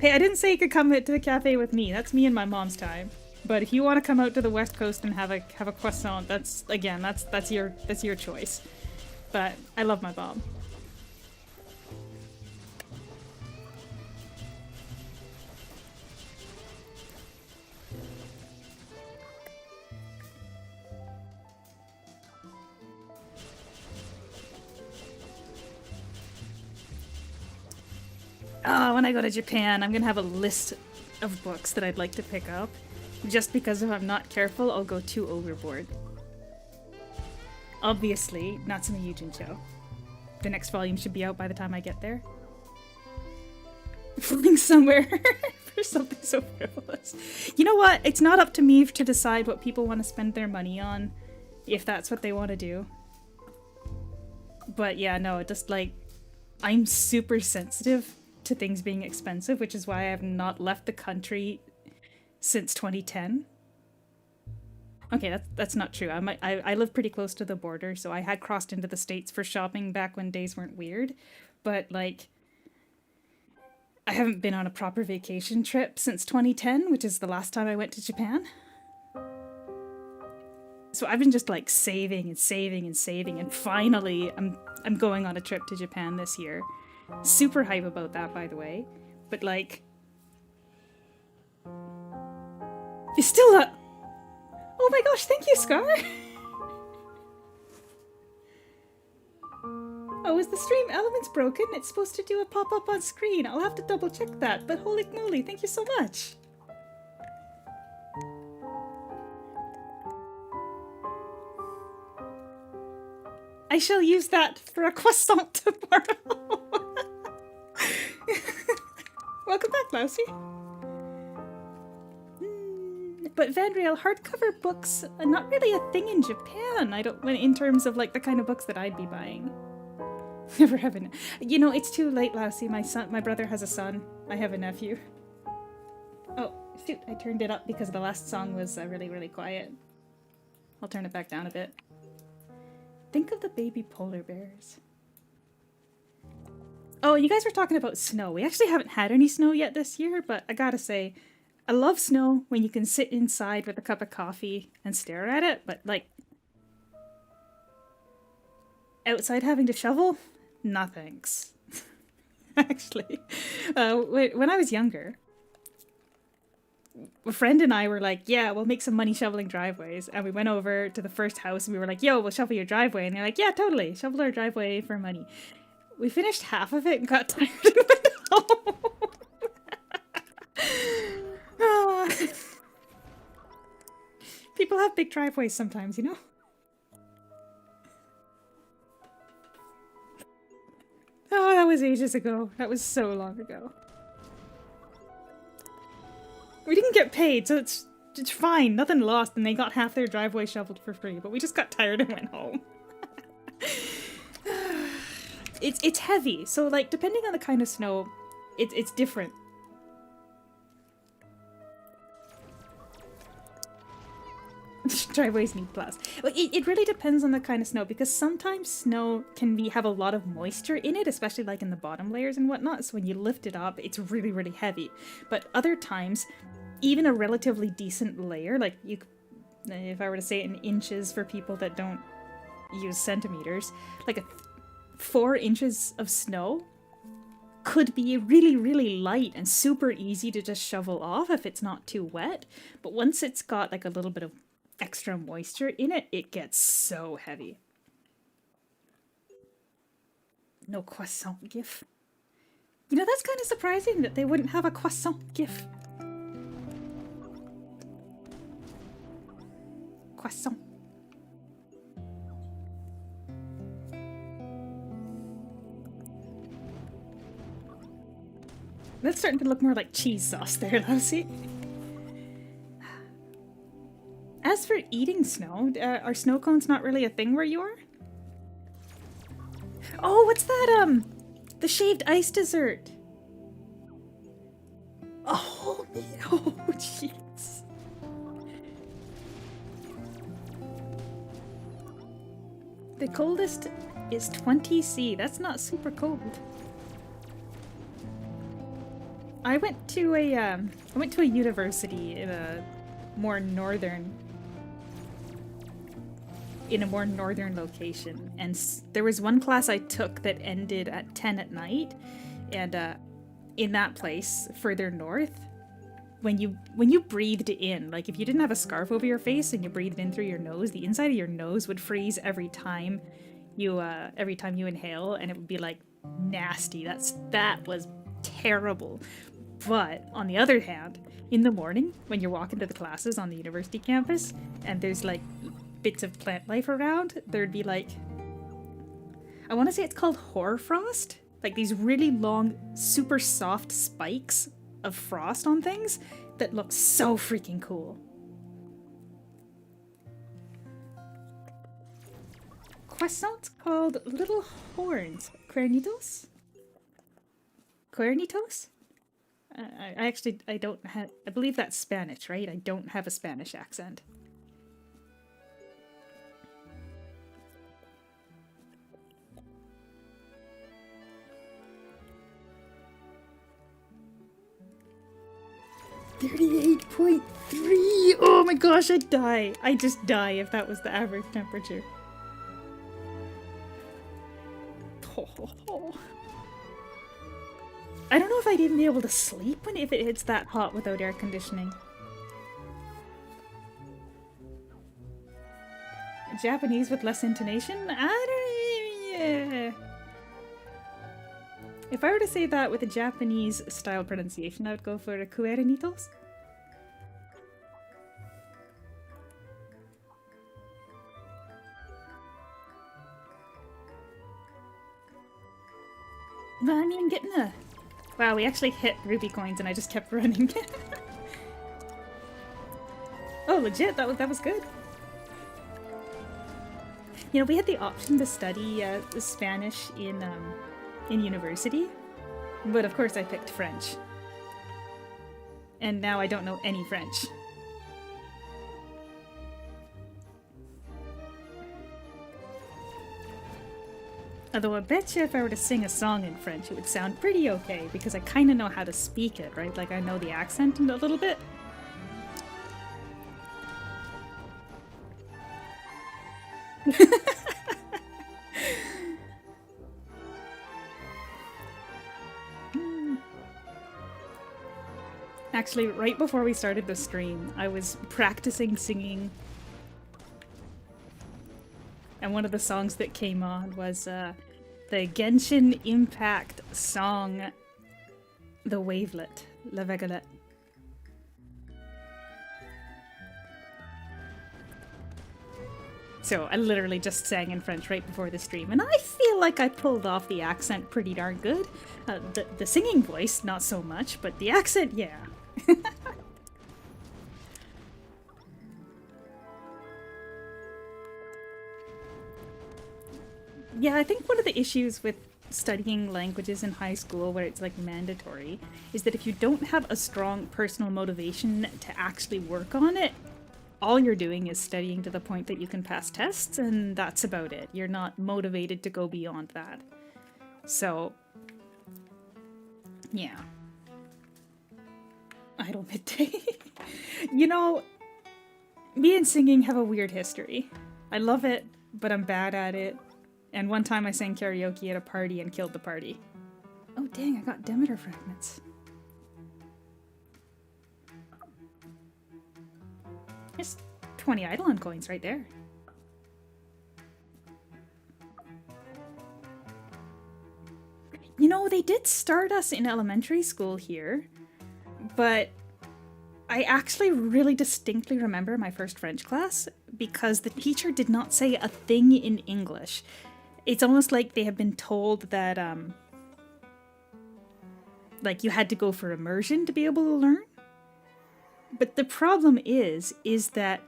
Hey, I didn't say you could come to the cafe with me. That's me and my mom's time. But if you want to come out to the West Coast and have a croissant, that's your choice. But I love my mom. When I go to Japan, I'm gonna have a list of books that I'd like to pick up. Just because if I'm not careful, I'll go too overboard. Obviously, Natsume Yujincho. The next volume should be out by the time I get there. Fooling somewhere for something so frivolous. You know what? It's not up to me to decide what people want to spend their money on, if that's what they want to do. But yeah, no, just like, I'm super sensitive to things being expensive, which is why I have not left the country since 2010. Okay, that's not true. I live pretty close to the border, so I had crossed into the States for shopping back when days weren't weird. But, like, I haven't been on a proper vacation trip since 2010, which is the last time I went to Japan. So I've been just, like, saving and saving and saving, and finally I'm going on a trip to Japan this year. Super hype about that, by the way. But, like, you're still not... Oh my gosh, thank you, Scar! Oh, is the stream elements broken? It's supposed to do a pop-up on screen. I'll have to double check that, but holy moly, thank you so much! I shall use that for a croissant tomorrow! Welcome back, Lousy. But Vandriel, hardcover books are not really a thing in Japan. In terms of like the kind of books that I'd be buying. Never have a... You know, it's too late, Lousy. My brother has a son. I have a nephew. Oh, shoot, I turned it up because the last song was really, really quiet. I'll turn it back down a bit. Think of the baby polar bears. Oh, you guys were talking about snow. We actually haven't had any snow yet this year, but I gotta say, I love snow when you can sit inside with a cup of coffee and stare at it, but like, outside having to shovel? Nah, thanks. Actually, when I was younger, a friend and I were like, yeah, we'll make some money shoveling driveways. And we went over to the first house and we were like, yo, we'll shovel your driveway. And they're like, yeah, totally. Shovel our driveway for money. We finished half of it and got tired and went home. People have big driveways sometimes, you know? Oh, that was ages ago. That was so long ago. We didn't get paid, so it's fine. Nothing lost, and they got half their driveway shoveled for free, but we just got tired and went home. It's heavy, so like depending on the kind of snow, it's different. Driveways need plows. Well, it really depends on the kind of snow, because sometimes snow can have a lot of moisture in it, especially like in the bottom layers and whatnot. So when you lift it up, it's really, really heavy. But other times, even a relatively decent layer, like if I were to say it in inches for people that don't use centimeters, like 4 inches of snow could be really, really light and super easy to just shovel off if it's not too wet. But once it's got like a little bit of extra moisture in it, it gets so heavy. No croissant gif. You know, that's kind of surprising that they wouldn't have a croissant gif. Croissant. That's starting to look more like cheese sauce there, Lucy. As for eating snow, are snow cones not really a thing where you are? Oh, what's that, the shaved ice dessert? Oh, oh, jeez. The coldest is 20°C. That's not super cold. I went to a university in a more northern location, and there was one class I took that ended at 10 at night, and in that place further north, when you breathed in, like if you didn't have a scarf over your face and you breathed in through your nose, the inside of your nose would freeze every time you inhale, and it would be like nasty. That was terrible. But on the other hand, in the morning when you're walking to the classes on the university campus and there's like bits of plant life around, there'd be like, I want to say it's called hoarfrost, like these really long, super soft spikes of frost on things that look so freaking cool. Croissants called little horns. Cuernitos? Cuernitos? I don't have, I believe that's Spanish, right? I don't have a Spanish accent. .3. Oh my gosh, I'd die. I'd just die if that was the average temperature. Oh. I don't know if I'd even be able to sleep if it hits that hot without air conditioning. Japanese with less intonation? Yeah. If I were to say that with a Japanese style pronunciation, I would go for cuernitos. But I mean, getting a... Wow, we actually hit ruby coins and I just kept running. Oh, legit, that was good. You know, we had the option to study Spanish in university, but of course I picked French. And now I don't know any French. Although I bet you if I were to sing a song in French, it would sound pretty okay, because I kind of know how to speak it, right? Like, I know the accent a little bit. Actually, right before we started the stream, I was practicing singing. And one of the songs that came on was the Genshin Impact song, The Wavelet, La Vaguelette. So I literally just sang in French right before the stream, and I feel like I pulled off the accent pretty darn good. The singing voice, not so much, but the accent, yeah. Yeah, I think one of the issues with studying languages in high school, where it's like mandatory, is that if you don't have a strong personal motivation to actually work on it, all you're doing is studying to the point that you can pass tests, and that's about it. You're not motivated to go beyond that. So, yeah. Idle midday. You know, me and singing have a weird history. I love it, but I'm bad at it. And one time I sang karaoke at a party and killed the party. Oh dang, I got Demeter fragments. There's 20 Eidolon coins right there. You know, they did start us in elementary school here, but I actually really distinctly remember my first French class because the teacher did not say a thing in English. It's almost like they have been told that, like you had to go for immersion to be able to learn. But the problem is that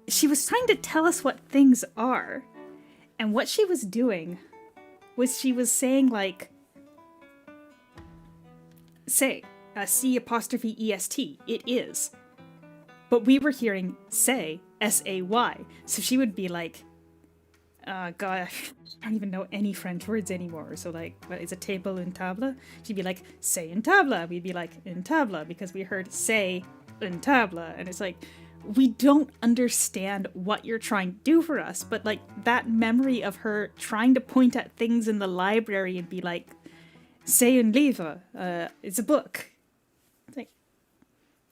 she was trying to tell us what things are. And what she was doing was she was saying like, say, C apostrophe EST, it is. But we were hearing say, S-A-Y. So she would be like, God, I don't even know any French words anymore. So like, what is a table une table? She'd be like, say une table. We'd be like, une table, because we heard say une table. And it's like, we don't understand what you're trying to do for us. But like that memory of her trying to point at things in the library and be like, c'est un livre, it's a book. It's like,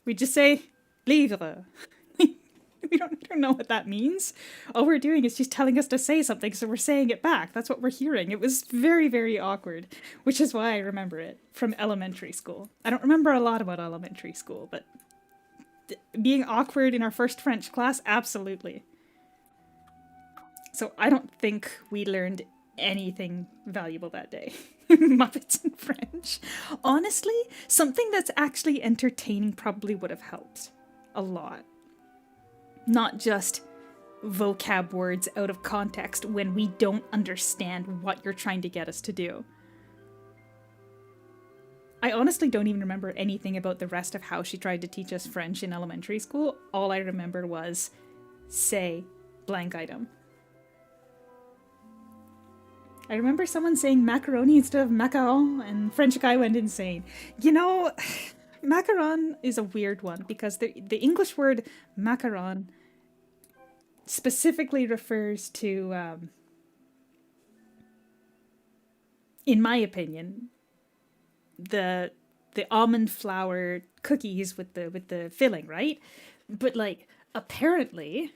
we just say livre. We don't know what that means. All we're doing is she's telling us to say something, so we're saying it back. That's what we're hearing. It was very, very awkward, which is why I remember it from elementary school. I don't remember a lot about elementary school, but being awkward in our first French class, absolutely. So I don't think we learned anything valuable that day. Muppets in French. Honestly, something that's actually entertaining probably would have helped a lot. Not just vocab words out of context when we don't understand what you're trying to get us to do. I honestly don't even remember anything about the rest of how she tried to teach us French in elementary school. All I remember was, say, blank item. I remember someone saying macaroni instead of macaron, and French guy went insane. You know, macaron is a weird one, because the English word macaron specifically refers to, in my opinion, the almond flour cookies with the filling, right? But like apparently,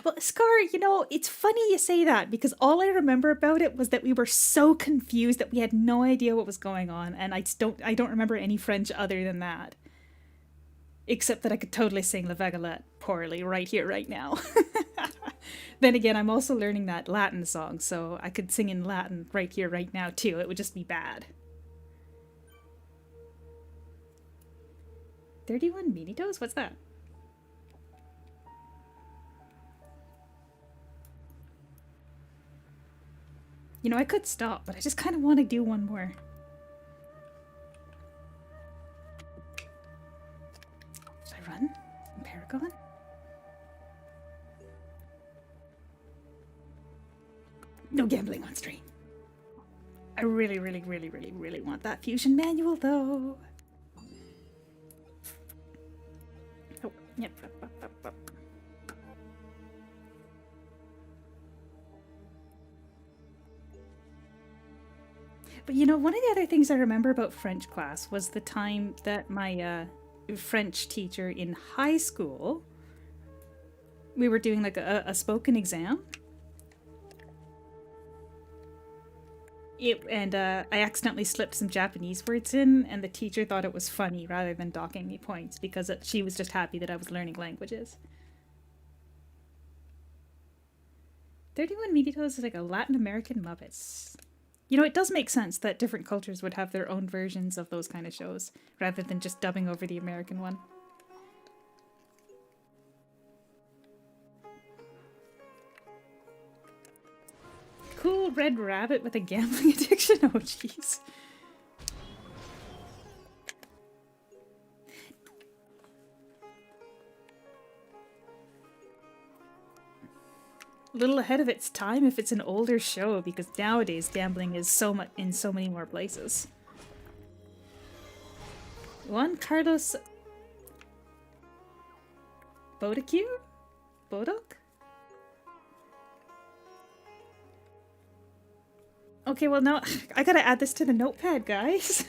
well, Scar, you know, it's funny you say that, because all I remember about it was that we were so confused that we had no idea what was going on, and I don't remember any French other than that. Except that I could totally sing La Vagalette poorly right here, right now. Then again, I'm also learning that Latin song, so I could sing in Latin right here, right now, too. It would just be bad. 31 Minitos? What's that? You know, I could stop, but I just kind of want to do one more. Should I run? Paragon? No gambling on stream. I really, really, really, really, really want that fusion manual, though. Oh, yep. Up. But you know, one of the other things I remember about French class was the time that my French teacher in high school, we were doing like a spoken exam. I accidentally slipped some Japanese words in, and the teacher thought it was funny rather than docking me points, because she was just happy that I was learning languages. 31 Minitos is like a Latin American Muppets. You know, it does make sense that different cultures would have their own versions of those kind of shows, rather than just dubbing over the American one. Cool red rabbit with a gambling addiction? Oh, jeez. a little ahead of its time if it's an older show, because nowadays gambling is so much in so many more places. Juan Carlos Bodoque? Bodok? Okay, well now I gotta add this to the notepad, guys.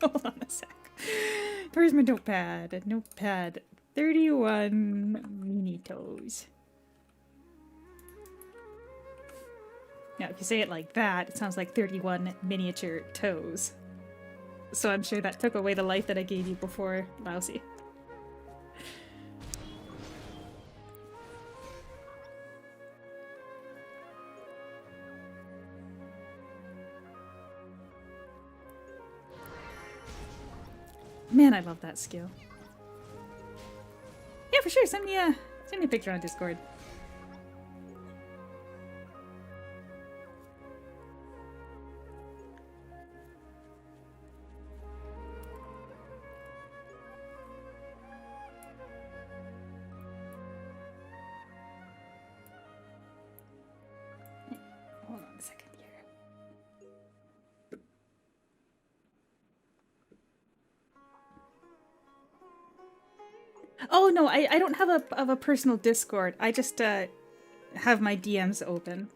Hold on a sec. Where's my notepad? Notepad 31 mini toes. Now, if you say it like that, it sounds like 31 miniature toes. So I'm sure that took away the life that I gave you before, Lousy. Man, I love that skill. Yeah, for sure. Send me a picture on Discord. Hold on a second here. Oh no, I don't have a personal Discord. I just have my DMs open.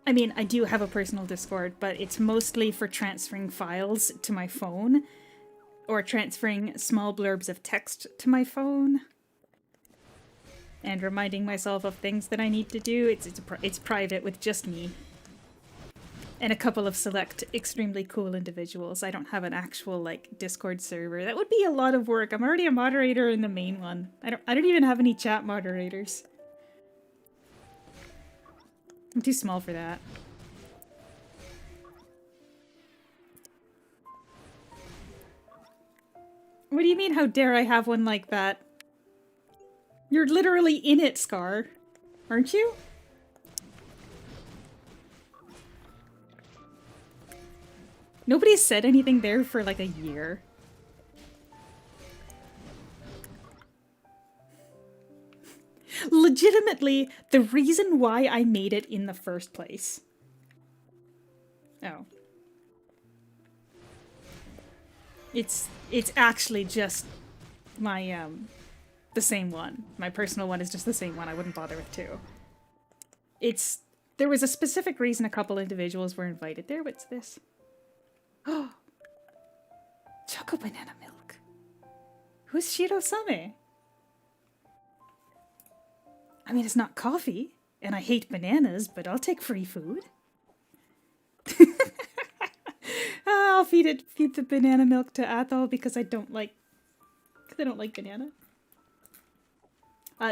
I mean, I do have a personal Discord, but it's mostly for transferring files to my phone or transferring small blurbs of text to my phone and reminding myself of things that I need to do. It's private with just me and a couple of select extremely cool individuals. I don't have an actual like Discord server. That would be a lot of work. I'm already a moderator in the main one. I don't even have any chat moderators. I'm too small for that. What do you mean, how dare I have one like that? You're literally in it, Scar. Aren't you? Nobody's said anything there for like a year. Legitimately, the reason why I made it in the first place. Oh. It's actually just my, the same one. My personal one is just the same one. I wouldn't bother with two. There was a specific reason a couple individuals were invited there. What's this? Oh. Choco banana milk. Who's Shiro-same? I mean, it's not coffee, and I hate bananas, but I'll take free food. I'll feed the banana milk to Athol because I don't like banana.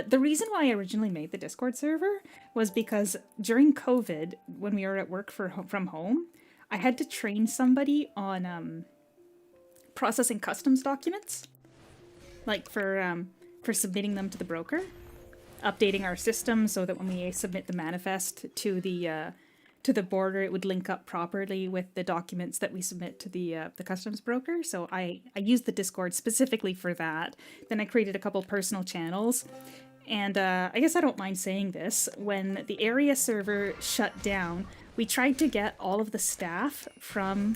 The reason why I originally made the Discord server was because during COVID, when we were at work from home, I had to train somebody on processing customs documents, like for submitting them to the broker, updating our system so that when we submit the manifest to the border, it would link up properly with the documents that we submit to the customs broker. So I used the Discord specifically for that. Then I created a couple personal channels. And I guess I don't mind saying this. When the area server shut down, we tried to get all of the staff from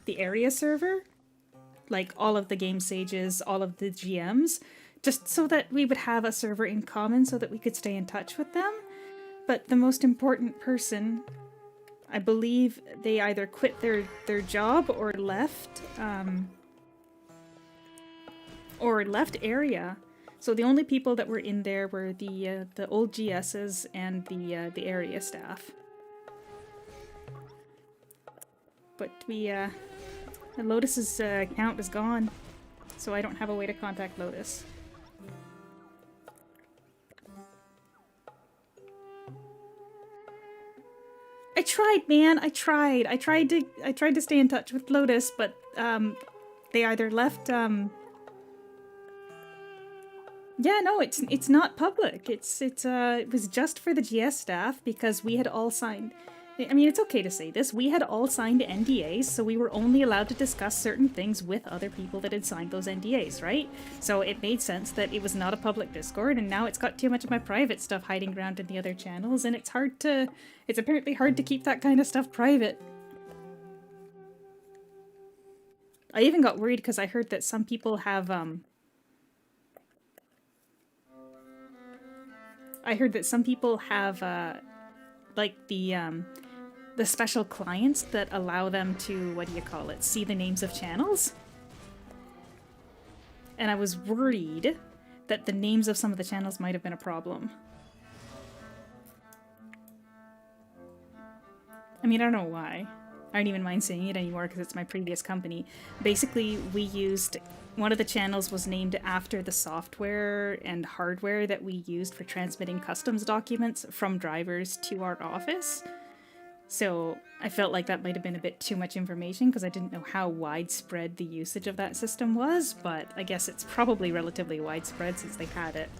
the area server, like all of the game sages, all of the GMs, just so that we would have a server in common so that we could stay in touch with them. But the most important person, I believe they either quit their job or left area. So the only people that were in there were the old GSs and the area staff. But Lotus's account is gone, so I don't have a way to contact Lotus. I tried, man. I tried. I tried to stay in touch with Lotus, but they either left. Yeah, no, it's not public. It was just for the GS staff because we had all signed. I mean, it's okay to say this. We had all signed NDAs, so we were only allowed to discuss certain things with other people that had signed those NDAs, right? So it made sense that it was not a public Discord, and now it's got too much of my private stuff hiding around in the other channels, and it's apparently hard to keep that kind of stuff private. I even got worried because I heard that some people have, like the special clients that allow them to, what do you call it, see the names of channels. And I was worried that the names of some of the channels might have been a problem. I mean, I don't know why. I don't even mind saying it anymore because it's my previous company. Basically, one of the channels was named after the software and hardware that we used for transmitting customs documents from drivers to our office. So I felt like that might have been a bit too much information because I didn't know how widespread the usage of that system was, but I guess it's probably relatively widespread since they had it.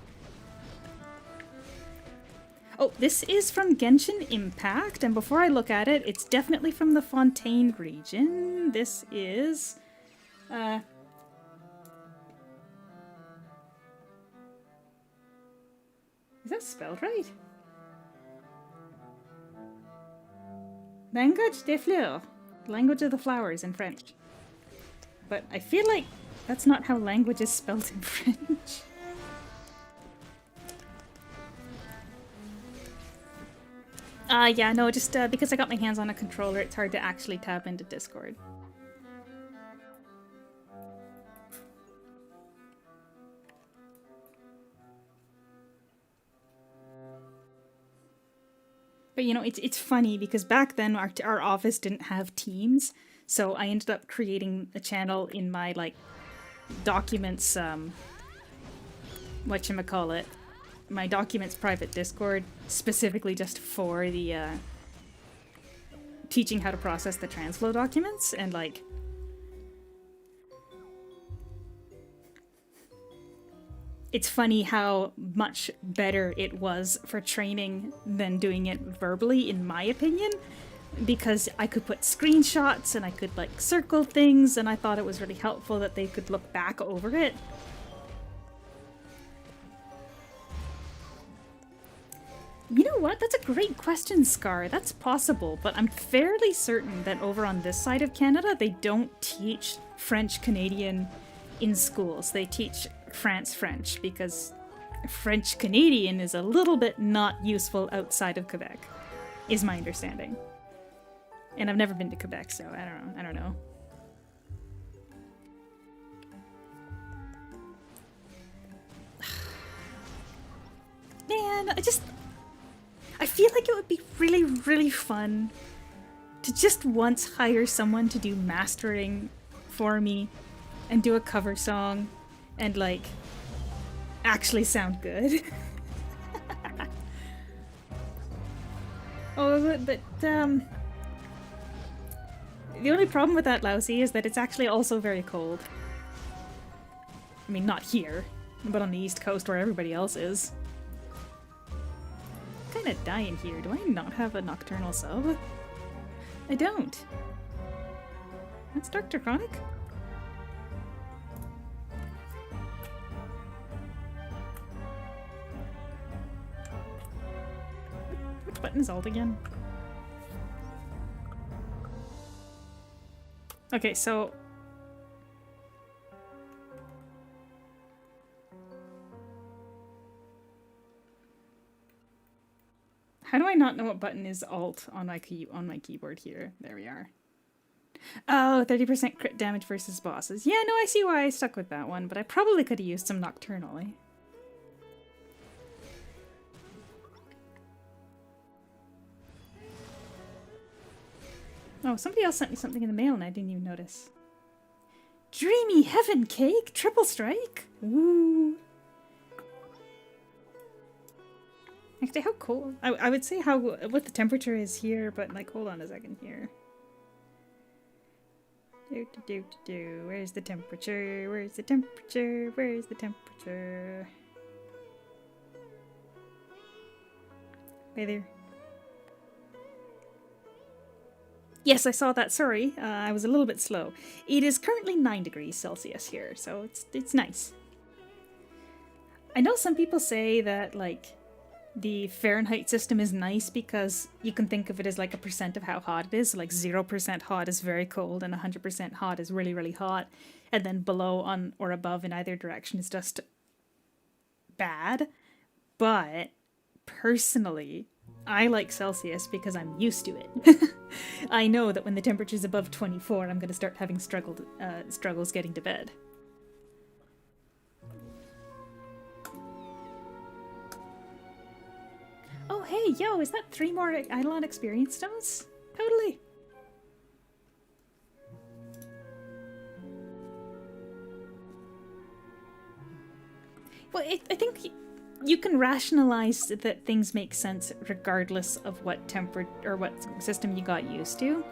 Oh, this is from Genshin Impact, and before I look at it, it's definitely from the Fontaine region. This is... Is that spelled right? Langage des fleurs. Language of the flowers in French. But I feel like that's not how language is spelled in French. Yeah, no, just because I got my hands on a controller, it's hard to actually tap into Discord. But you know, it's funny because back then our office didn't have Teams, so I ended up creating a channel in my like documents, whatchamacallit, my documents private Discord specifically just for the teaching how to process the TransFlow documents, and like it's funny how much better it was for training than doing it verbally, in my opinion, because I could put screenshots and I could like circle things, and I thought it was really helpful that they could look back over it. You know what? That's a great question, Scar. That's possible, but I'm fairly certain that over on this side of Canada, they don't teach French Canadian in schools. They teach France French because French Canadian is a little bit not useful outside of Quebec, is my understanding. And I've never been to Quebec, so I don't know. Man, I feel like it would be really, really fun to just once hire someone to do mastering for me and do a cover song and like actually sound good. Oh, but the only problem with that, Lousy, is that it's actually also very cold. I mean, not here, but on the East Coast where everybody else is. I'm kinda dying here. Do I not have a nocturnal sub? I don't. That's Dr. Chronic? Which button is Alt again? Okay, so... how do I not know what button is Alt on my keyboard here? There we are. Oh, 30% crit damage versus bosses. Yeah, no, I see why I stuck with that one, but I probably could have used some Nocturnal, eh? Oh, somebody else sent me something in the mail and I didn't even notice. Dreamy Heaven Cake? Triple Strike? Woo! Actually, how cold? I would say what the temperature is here, but like, hold on a second here. Where's the temperature? Where's the temperature? Where's the temperature? Hey there. Yes, I saw that. Sorry, I was a little bit slow. It is currently 9 degrees Celsius here, so it's nice. I know some people say that, like, the Fahrenheit system is nice because you can think of it as like a percent of how hot it is. So like 0% hot is very cold and 100% hot is really, really hot. And then below on or above in either direction is just bad. But personally, I like Celsius because I'm used to it. I know that when the temperature is above 24, I'm going to start having struggles getting to bed. Oh, hey, yo, is that 3 more Eidolon experience stones? Totally. Well, I think you can rationalize that things make sense regardless of what temperature or what system you got used to.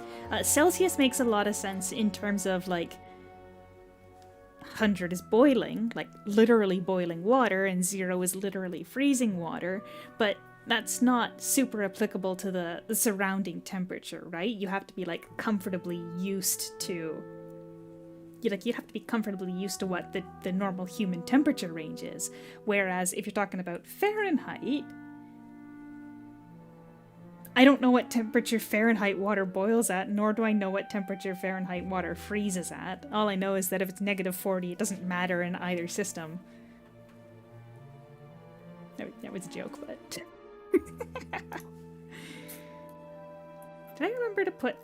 Celsius makes a lot of sense in terms of, like, 100 is boiling, like literally boiling water, and 0 is literally freezing water, but that's not super applicable to the surrounding temperature, right? You have to be, like, comfortably used to... you'd have to be comfortably used to what the normal human temperature range is. Whereas if you're talking about Fahrenheit, I don't know what temperature Fahrenheit water boils at, nor do I know what temperature Fahrenheit water freezes at. All I know is that if it's -40, it doesn't matter in either system. That was a joke, but... Did I remember to put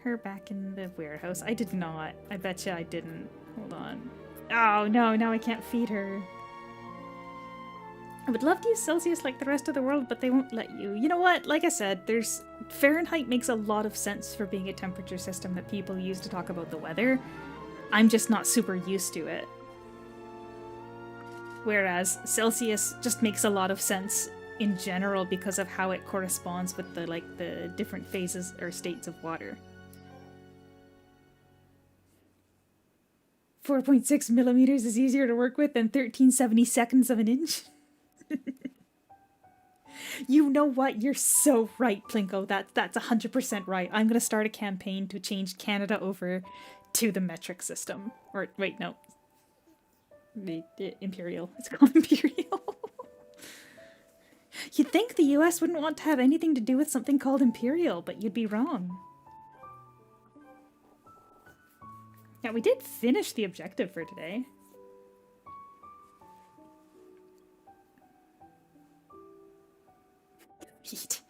her back in the warehouse? I did not. I betcha I didn't. Hold on. Oh, no, now I can't feed her. I would love to use Celsius like the rest of the world, but they won't let you. You know what? Like I said, Fahrenheit makes a lot of sense for being a temperature system that people use to talk about the weather. I'm just not super used to it. Whereas Celsius just makes a lot of sense in general because of how it corresponds with the different phases or states of water. 4.6 millimeters is easier to work with than 13/72 of an inch. You know what? You're so right, Plinko. That's 100% right. I'm gonna start a campaign to change Canada over to the metric system. Or wait, no. The Imperial. It's called Imperial. You'd think the US wouldn't want to have anything to do with something called Imperial, but you'd be wrong. Yeah, we did finish the objective for today. Heat.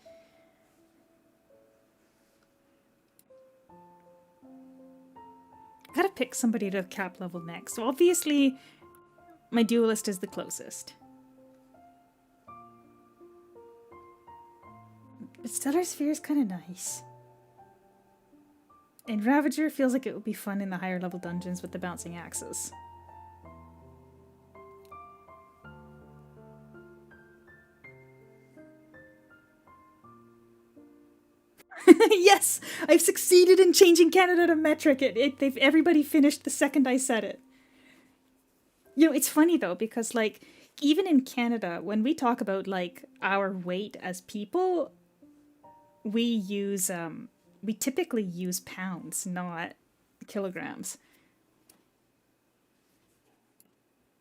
Gotta pick somebody to cap level next. So obviously, my duelist is the closest. But Stellar Sphere is kind of nice. And Ravager feels like it would be fun in the higher level dungeons with the bouncing axes. Yes! I've succeeded in changing Canada to metric. Everybody finished the second I said it. You know, it's funny though, because, like, even in Canada, when we talk about, like, our weight as people, we typically use pounds, not kilograms.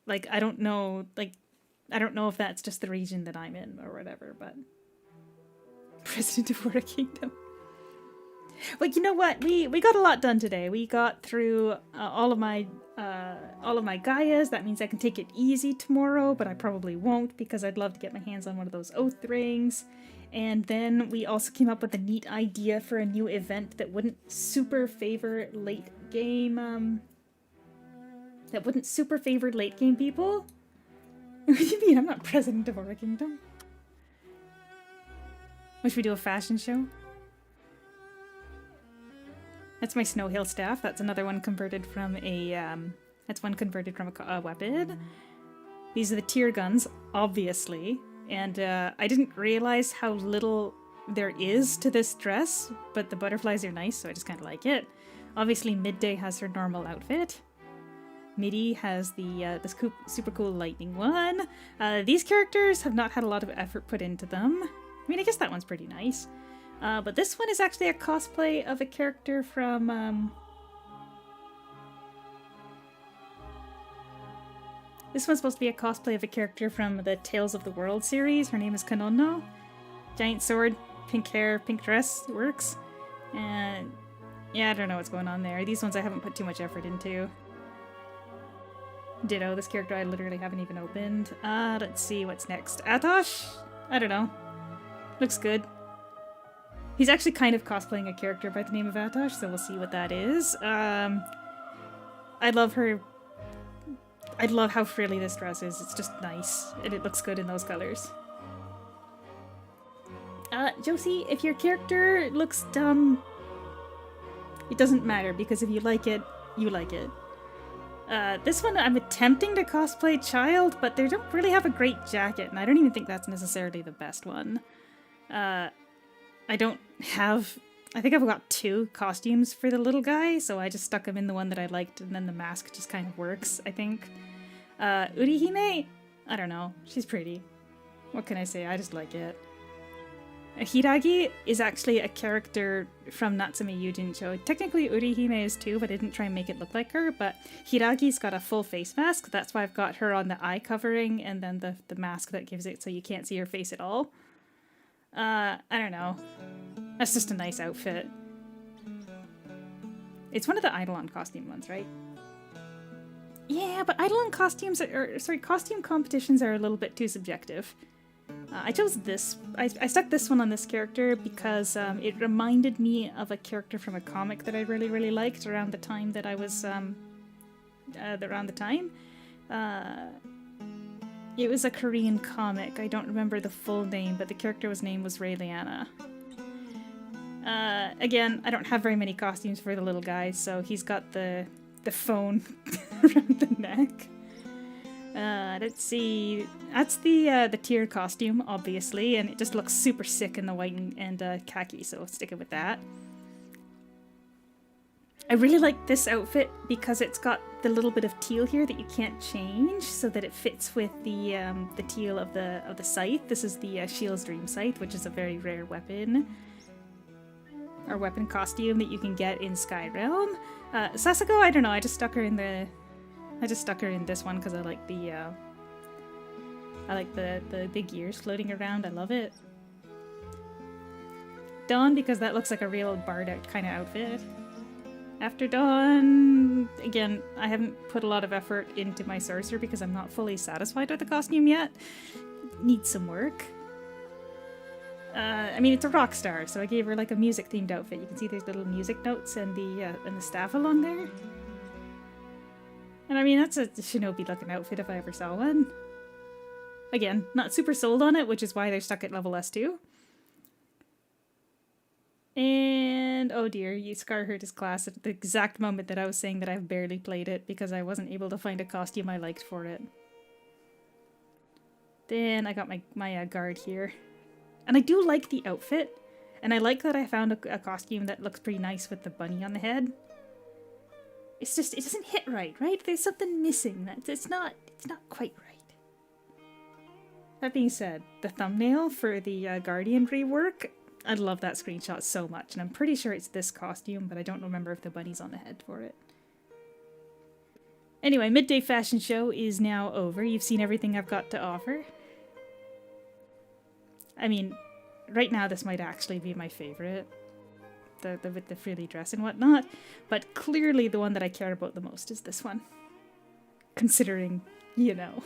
Like, I don't know if that's just the region that I'm in or whatever, but... President of Florida Kingdom. But you know what? We got a lot done today. We got through all of my Gaias. That means I can take it easy tomorrow, but I probably won't because I'd love to get my hands on one of those oath rings. And then we also came up with a neat idea for a new event that wouldn't super favor late game people. What do you mean? I'm not president of our kingdom. Should we do a fashion show? That's my Snow Hill staff. That's another one converted from a weapon. These are the tear guns, obviously. And I didn't realize how little there is to this dress, but the butterflies are nice, so I just kind of like it. Obviously, Midday has her normal outfit. Midi has this super cool lightning one. These characters have not had a lot of effort put into them. I mean, I guess that one's pretty nice. But this one is actually a cosplay of a character from, This one's supposed to be a cosplay of a character from the Tales of the World series. Her name is Kanono. Giant sword, pink hair, pink dress, it works. And yeah, I don't know what's going on there. These ones I haven't put too much effort into. Ditto, this character I literally haven't even opened. Let's see what's next. Atosh? I don't know. Looks good. He's actually kind of cosplaying a character by the name of Atosh, so we'll see what that is. I love her. I love how frilly this dress is. It's just nice, and it looks good in those colors. Josie, if your character looks dumb, it doesn't matter, because if you like it, you like it. This one I'm attempting to cosplay Child, but they don't really have a great jacket, and I don't even think that's necessarily the best one. I think I've got 2 costumes for the little guy, so I just stuck him in the one that I liked, and then the mask just kind of works, I think. Urihime? I don't know. She's pretty. What can I say? I just like it. Hiragi is actually a character from Natsume Yujincho. Technically Urihime is too, but I didn't try and make it look like her, but Hiragi's got a full face mask. That's why I've got her on the eye covering, and then the mask that gives it so you can't see her face at all. I don't know. That's just a nice outfit. It's one of the Eidolon costume ones, right? Yeah, but Eidolon costumes costume competitions are a little bit too subjective. I chose this. I stuck this one on this character because it reminded me of a character from a comic that I really, really liked around the time that I was, it was a Korean comic. I don't remember the full name, but the character's name was Raeliana. Again, I don't have very many costumes for the little guy, so he's got the phone around the neck. Let's see. That's the tier costume, obviously, and it just looks super sick in the white and khaki, so let's stick it with that. I really like this outfit because it's got the little bit of teal here that you can't change, so that it fits with the teal of the scythe. This is the Shield's Dream Scythe, which is a very rare weapon. Or weapon costume that you can get in Skyrealm. Sasako, I don't know, I just stuck her in this one because I like the big ears floating around. I love it. Dawn, because that looks like a real bard kind of outfit. After Dawn, again, I haven't put a lot of effort into my sorcerer because I'm not fully satisfied with the costume yet. Needs some work. I mean, it's a rock star, so I gave her like a music-themed outfit. You can see there's little music notes and the staff along there. And I mean, that's a shinobi-looking outfit if I ever saw one. Again, not super sold on it, which is why they're stuck at level S2. And, oh dear, Scar hurt his class at the exact moment that I was saying that I've barely played it because I wasn't able to find a costume I liked for it. Then I got my guard here. And I do like the outfit, and I like that I found a costume that looks pretty nice with the bunny on the head. It's just, it doesn't hit right? There's something missing. It's not quite right. That being said, the thumbnail for the Guardian rework, I love that screenshot so much, and I'm pretty sure it's this costume, but I don't remember if the bunny's on the head for it. Anyway, Midday Fashion Show is now over. You've seen everything I've got to offer. I mean, right now this might actually be my favorite. With the frilly dress and whatnot. But clearly the one that I care about the most is this one. Considering, you know.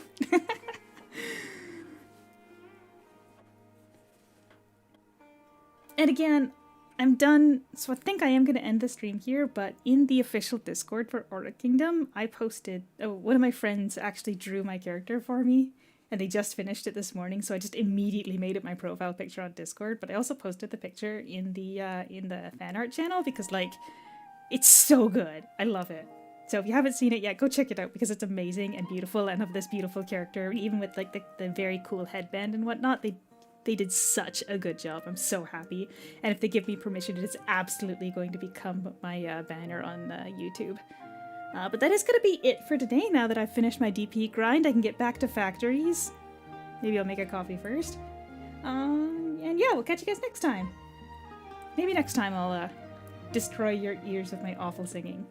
And again, I'm done, so I think I am going to end the stream here, but in the official Discord for Aura Kingdom, I posted, one of my friends actually drew my character for me, and they just finished it this morning, so I just immediately made it my profile picture on Discord, but I also posted the picture in the fan art channel, because, like, it's so good. I love it. So if you haven't seen it yet, go check it out, because it's amazing and beautiful, and of this beautiful character, even with, like, the very cool headband and whatnot, they did such a good job. I'm so happy. And if they give me permission, it is absolutely going to become my banner on YouTube. But that is going to be it for today. Now that I've finished my DP grind, I can get back to factories. Maybe I'll make a coffee first. And yeah, we'll catch you guys next time. Maybe next time I'll destroy your ears with my awful singing.